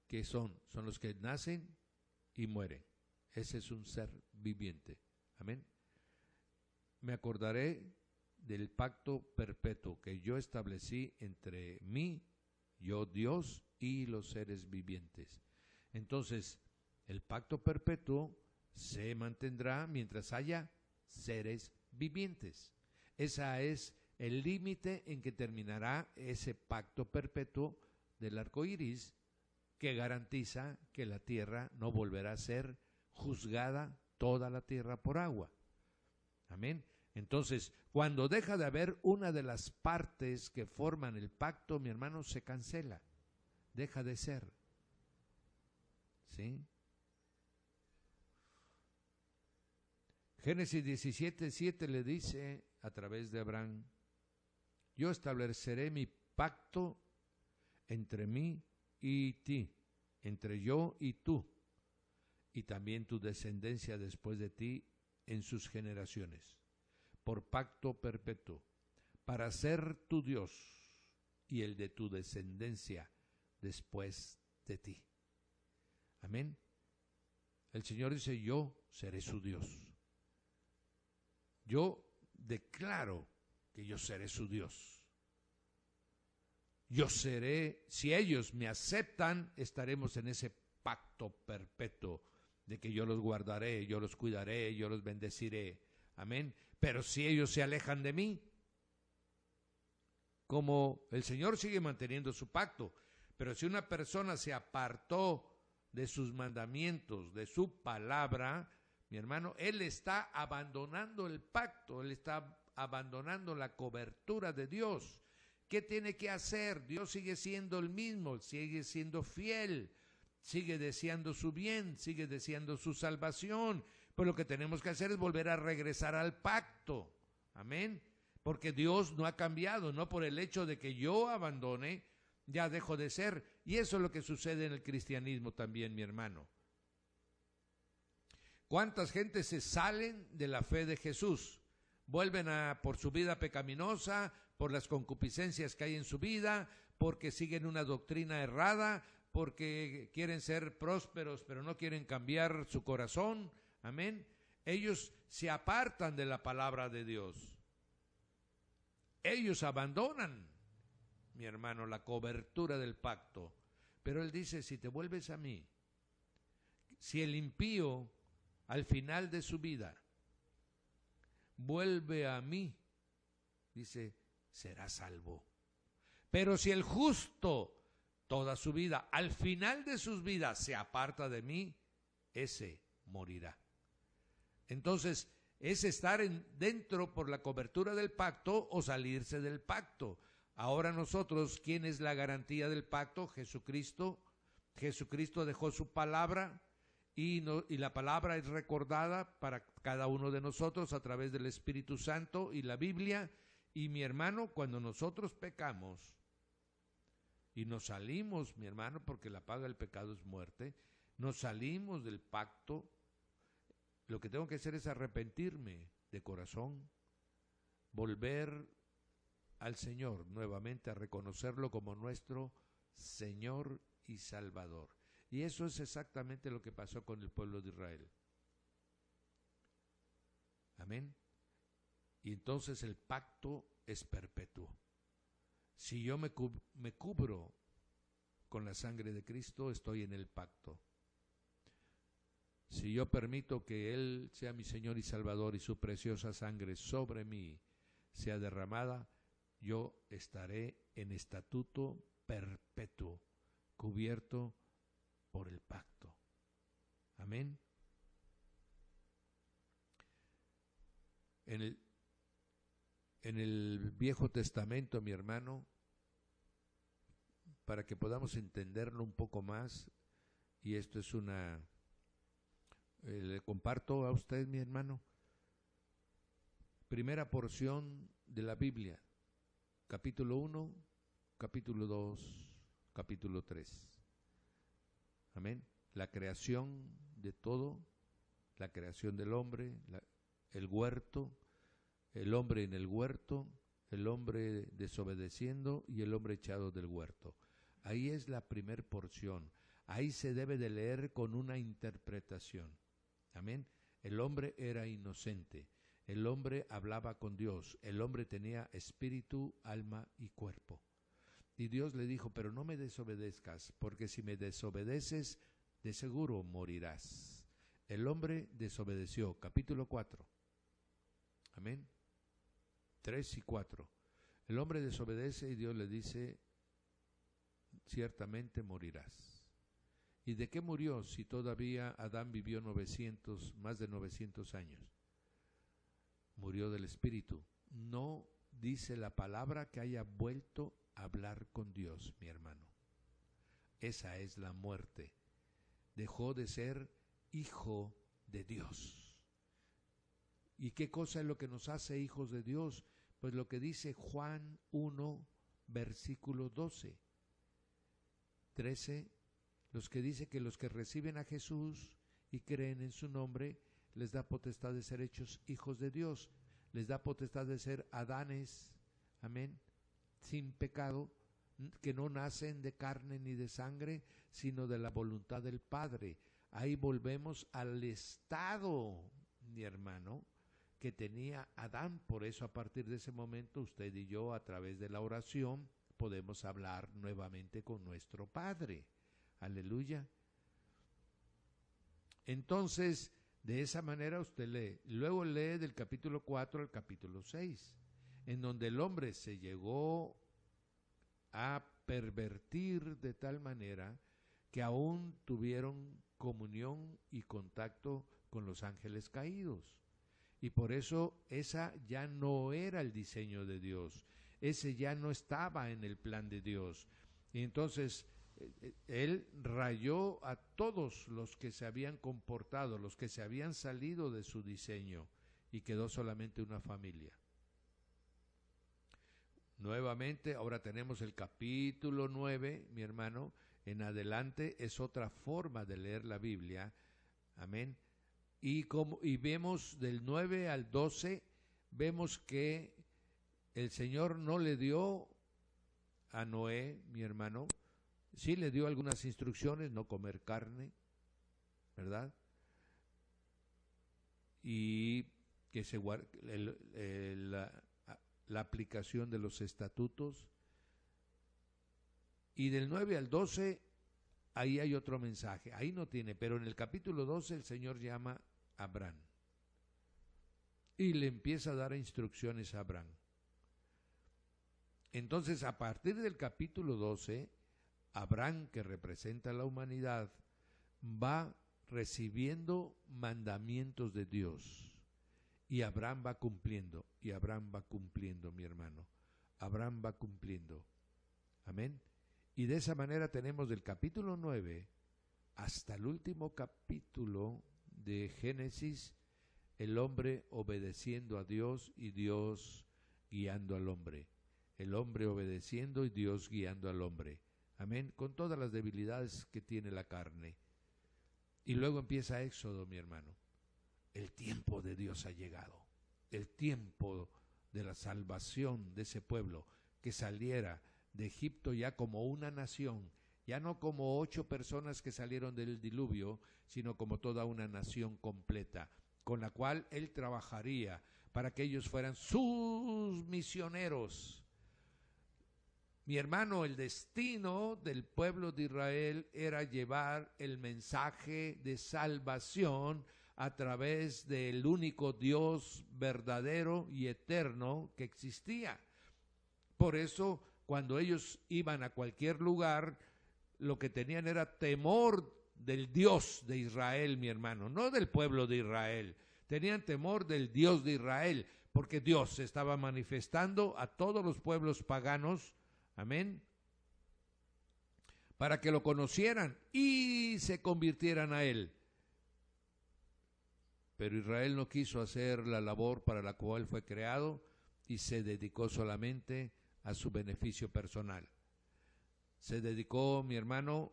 que son los que nacen y mueren. Ese es un ser viviente. Amén. Me acordaré del pacto perpetuo que yo establecí entre mí, yo Dios, y los seres vivientes. Entonces, el pacto perpetuo se mantendrá mientras haya seres vivientes. Ese es el límite en que terminará ese pacto perpetuo del arco iris, que garantiza que la tierra no volverá a ser juzgada toda la tierra por agua. Amén. Entonces, cuando deja de haber una de las partes que forman el pacto, mi hermano, se cancela, deja de ser. ¿Sí? Génesis 17:7 le dice a través de Abraham, yo estableceré mi pacto entre mí y ti, entre yo y tú, y también tu descendencia después de ti en sus generaciones, por pacto perpetuo, para ser tu Dios y el de tu descendencia después de ti. Amén. El Señor dice, yo seré su Dios. Yo declaro que yo seré su Dios. Yo seré, si ellos me aceptan, estaremos en ese pacto perpetuo de que yo los guardaré, yo los cuidaré, yo los bendeciré. Amén. Pero si ellos se alejan de mí, como el Señor sigue manteniendo su pacto, pero si una persona se apartó de sus mandamientos, de su palabra, mi hermano, él está abandonando el pacto, él está abandonando la cobertura de Dios. ¿Qué tiene que hacer? Dios sigue siendo el mismo, sigue siendo fiel, sigue deseando su bien, sigue deseando su salvación. Pues lo que tenemos que hacer es volver a regresar al pacto. Amén. Porque Dios no ha cambiado, no por el hecho de que yo abandone, ya dejo de ser. Y eso es lo que sucede en el cristianismo también, mi hermano. ¿Cuántas gentes se salen de la fe de Jesús? Vuelven por su vida pecaminosa, por las concupiscencias que hay en su vida, porque siguen una doctrina errada, porque quieren ser prósperos, pero no quieren cambiar su corazón. Amén. Ellos se apartan de la palabra de Dios. Ellos abandonan, mi hermano, la cobertura del pacto. Pero él dice, si te vuelves a mí, si el impío al final de su vida vuelve a mí, dice, será salvo. Pero si el justo toda su vida, al final de sus vidas, se aparta de mí, ese morirá. Entonces, es estar dentro por la cobertura del pacto o salirse del pacto. Ahora nosotros, ¿quién es la garantía del pacto? Jesucristo. Jesucristo dejó su palabra y la palabra es recordada para cada uno de nosotros a través del Espíritu Santo y la Biblia. Y mi hermano, cuando nosotros pecamos y nos salimos, mi hermano, porque la paga del pecado es muerte, nos salimos del pacto, lo que tengo que hacer es arrepentirme de corazón, volver al Señor nuevamente, a reconocerlo como nuestro Señor y Salvador. Y eso es exactamente lo que pasó con el pueblo de Israel. Amén. Y entonces el pacto es perpetuo. Si yo me cubro con la sangre de Cristo, estoy en el pacto. Si yo permito que Él sea mi Señor y Salvador y su preciosa sangre sobre mí sea derramada, yo estaré en estatuto perpetuo, cubierto por el pacto. Amén. En el Viejo Testamento, mi hermano, para que podamos entenderlo un poco más, y esto es le comparto a usted, mi hermano, primera porción de la Biblia, capítulo 1, capítulo 2, capítulo 3. Amén. La creación de todo, la creación del hombre, el huerto, el hombre en el huerto, el hombre desobedeciendo y el hombre echado del huerto. Ahí es la primer porción. Ahí se debe de leer con una interpretación. Amén. El hombre era inocente. El hombre hablaba con Dios. El hombre tenía espíritu, alma y cuerpo. Y Dios le dijo, pero no me desobedezcas, porque si me desobedeces, de seguro morirás. El hombre desobedeció. Capítulo 4. Amén. 3 y 4. El hombre desobedece y Dios le dice, ciertamente morirás. ¿Y de qué murió si todavía Adán vivió más de 900 años? Murió del espíritu. No dice la palabra que haya vuelto a hablar con Dios, mi hermano. Esa es la muerte. Dejó de ser hijo de Dios. ¿Y qué cosa es lo que nos hace hijos de Dios? Pues lo que dice Juan 1, versículo 12. 13, los que dice que los que reciben a Jesús y creen en su nombre, les da potestad de ser hechos hijos de Dios, les da potestad de ser Adanes, amén, sin pecado, que no nacen de carne ni de sangre, sino de la voluntad del Padre. Ahí volvemos al estado, mi hermano, que tenía Adán. Por eso a partir de ese momento usted y yo, a través de la oración, podemos hablar nuevamente con nuestro Padre. Aleluya. Entonces, de esa manera usted lee. Luego lee del capítulo 4 al capítulo 6, en donde el hombre se llegó a pervertir de tal manera que aún tuvieron comunión y contacto con los ángeles caídos. Y por eso esa ya no era el diseño de Dios. Ese ya no estaba en el plan de Dios. Y entonces Él rayó a todos los que se habían comportado, los que se habían salido de su diseño, y quedó solamente una familia. Nuevamente, ahora tenemos el capítulo 9, mi hermano, en adelante es otra forma de leer la Biblia, amén, y vemos del 9 al 12, vemos que el Señor no le dio a Noé, mi hermano, sí le dio algunas instrucciones, no comer carne, ¿verdad? Y que se la aplicación de los estatutos. Y del 9 al 12, ahí hay otro mensaje, ahí no tiene, pero en el capítulo 12 el Señor llama a Abraham y le empieza a dar instrucciones a Abraham. Entonces, a partir del capítulo 12, Abraham, que representa a la humanidad, va recibiendo mandamientos de Dios. Y Abraham va cumpliendo, y Abraham va cumpliendo, mi hermano. Abraham va cumpliendo. Amén. Y de esa manera tenemos del capítulo 9 hasta el último capítulo de Génesis, el hombre obedeciendo a Dios y Dios guiando al hombre. El hombre obedeciendo y Dios guiando al hombre. Amén. Con todas las debilidades que tiene la carne. Y luego empieza Éxodo, mi hermano. El tiempo de Dios ha llegado. El tiempo de la salvación de ese pueblo que saliera de Egipto ya como una nación, ya no como 8 personas que salieron del diluvio, sino como toda una nación completa, con la cual él trabajaría para que ellos fueran sus misioneros. Mi hermano, el destino del pueblo de Israel era llevar el mensaje de salvación a través del único Dios verdadero y eterno que existía. Por eso, cuando ellos iban a cualquier lugar, lo que tenían era temor del Dios de Israel, mi hermano, no del pueblo de Israel. Tenían temor del Dios de Israel, porque Dios se estaba manifestando a todos los pueblos paganos, amén, para que lo conocieran y se convirtieran a él. Pero Israel no quiso hacer la labor para la cual fue creado y se dedicó solamente a su beneficio personal. Se dedicó, mi hermano,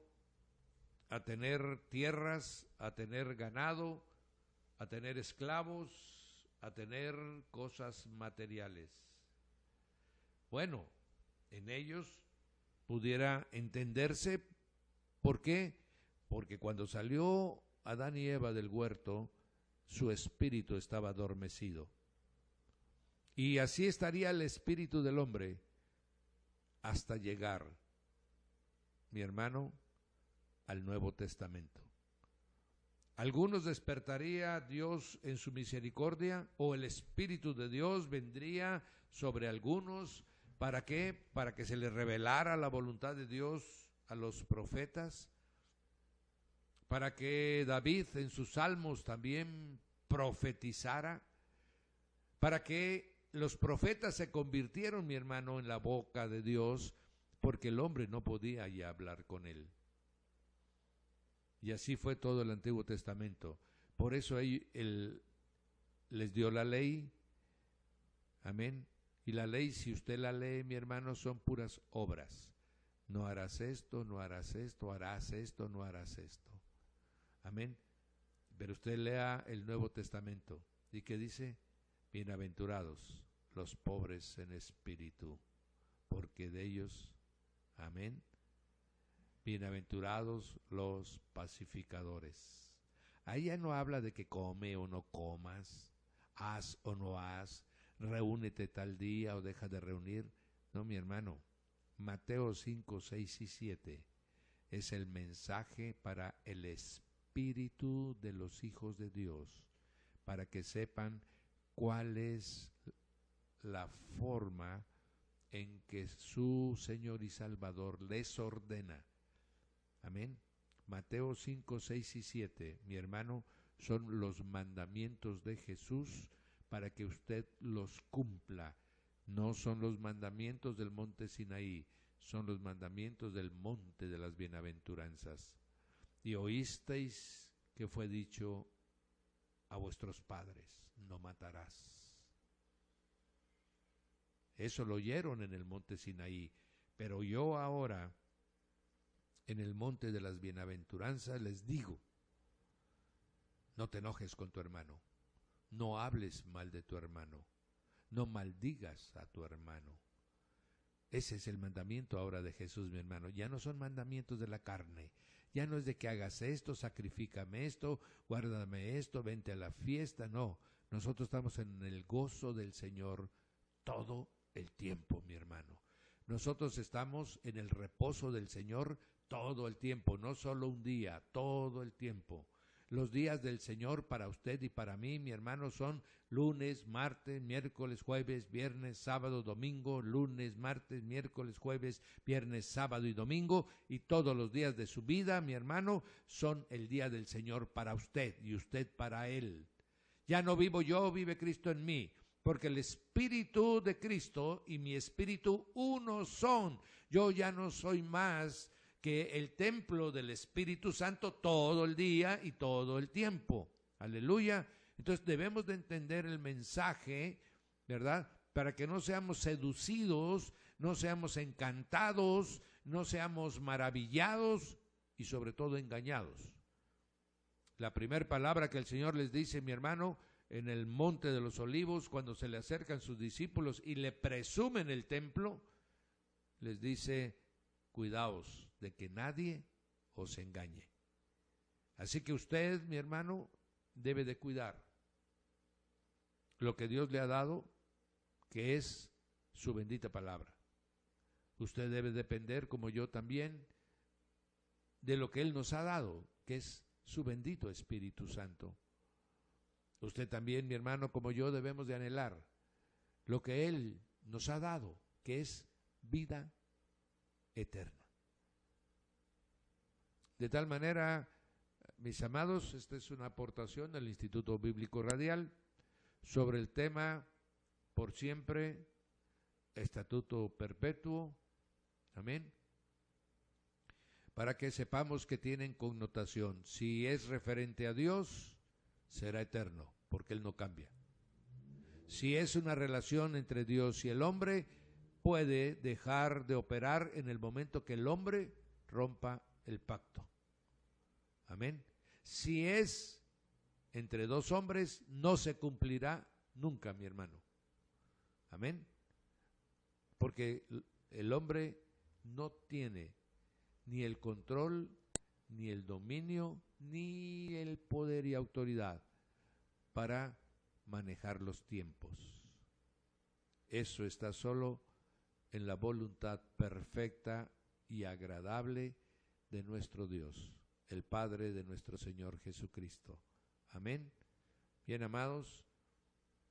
a tener tierras, a tener ganado, a tener esclavos, a tener cosas materiales. Bueno, en ellos pudiera entenderse. ¿Por qué? Porque cuando salió Adán y Eva del huerto, su espíritu estaba adormecido. Y así estaría el espíritu del hombre hasta llegar, mi hermano, al Nuevo Testamento. Algunos despertaría Dios en su misericordia, o el Espíritu de Dios vendría sobre algunos. ¿Para qué? Para que se les revelara la voluntad de Dios a los profetas, para que David en sus salmos también profetizara, para que los profetas se convirtieron, mi hermano, en la boca de Dios, porque el hombre no podía ya hablar con él. Y así fue todo el Antiguo Testamento. Por eso él les dio la ley, amén. Y la ley, si usted la lee, mi hermano, son puras obras. No harás esto, no harás esto, harás esto, no harás esto. Amén. Pero usted lea el Nuevo Testamento. ¿Y qué dice? Bienaventurados los pobres en espíritu, porque de ellos, amén. Bienaventurados los pacificadores. Ahí ya no habla de que come o no comas, haz o no haz, reúnete tal día o deja de reunir. No, mi hermano. Mateo 5, 6 y 7 es el mensaje para el espíritu de los hijos de Dios, para que sepan cuál es la forma en que su Señor y Salvador les ordena. Amén. Mateo 5, 6 y 7, mi hermano, son los mandamientos de Jesús para que usted los cumpla. No son los mandamientos del monte Sinaí, son los mandamientos del monte de las bienaventuranzas. Y oísteis que fue dicho a vuestros padres, no matarás. Eso lo oyeron en el monte Sinaí, pero yo ahora, en el monte de las bienaventuranzas, les digo, No te enojes con tu hermano. No hables mal de tu hermano. No maldigas a tu hermano. Ese es el mandamiento ahora de Jesús, mi hermano. Ya no son mandamientos de la carne. Ya no es de que hagas esto, sacrifícame esto, guárdame esto, vente a la fiesta. No, nosotros estamos en el gozo del Señor todo el tiempo, mi hermano. Nosotros estamos en el reposo del Señor todo el tiempo, no solo un día, todo el tiempo. Los días del Señor para usted y para mí, mi hermano, son lunes, martes, miércoles, jueves, viernes, sábado, domingo, lunes, martes, miércoles, jueves, viernes, sábado y domingo, y todos los días de su vida, mi hermano, son el día del Señor para usted y usted para Él. Ya no vivo yo, vive Cristo en mí, porque el Espíritu de Cristo y mi Espíritu uno son. Yo ya no soy más que el templo del Espíritu Santo todo el día y todo el tiempo. Aleluya. Entonces debemos de entender el mensaje, ¿verdad? Para que no seamos seducidos, no seamos encantados, no seamos maravillados y sobre todo engañados. La primera palabra que el Señor les dice, mi hermano, en el Monte de los Olivos, cuando se le acercan sus discípulos y le presumen el templo, les dice: cuidaos de que nadie os engañe. Así que usted, mi hermano, debe de cuidar lo que Dios le ha dado, que es su bendita palabra. Usted debe depender, como yo también, de lo que Él nos ha dado, que es su bendito Espíritu Santo. Usted también, mi hermano, como yo, debemos de anhelar lo que Él nos ha dado, que es vida eterna. De tal manera, mis amados, esta es una aportación del Instituto Bíblico Radial sobre el tema por siempre, estatuto perpetuo, amén, para que sepamos que tienen connotación. Si es referente a Dios, será eterno, porque Él no cambia. Si es una relación entre Dios y el hombre, puede dejar de operar en el momento que el hombre rompa el pacto. Amén. Si es entre dos hombres, no se cumplirá nunca, mi hermano. Amén. Porque el hombre no tiene ni el control, ni el dominio, ni el poder y autoridad para manejar los tiempos. Eso está solo en la voluntad perfecta y agradable de nuestro Dios, el Padre de nuestro Señor Jesucristo. Amén. Bien, amados,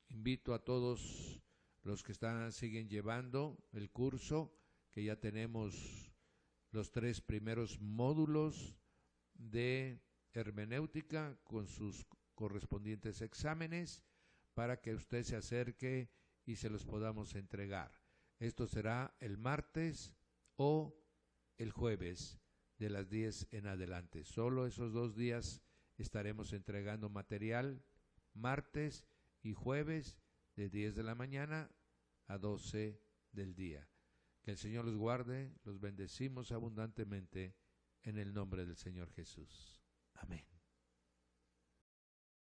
invito a todos los que siguen llevando el curso, que ya tenemos los 3 primeros módulos de hermenéutica con sus correspondientes exámenes, para que usted se acerque y se los podamos entregar. Esto será el martes o el jueves de las 10 en adelante. Solo esos 2 días estaremos entregando material, martes y jueves de 10 de la mañana a 12 del día. Que el Señor los guarde, los bendecimos abundantemente en el nombre del Señor Jesús. Amén.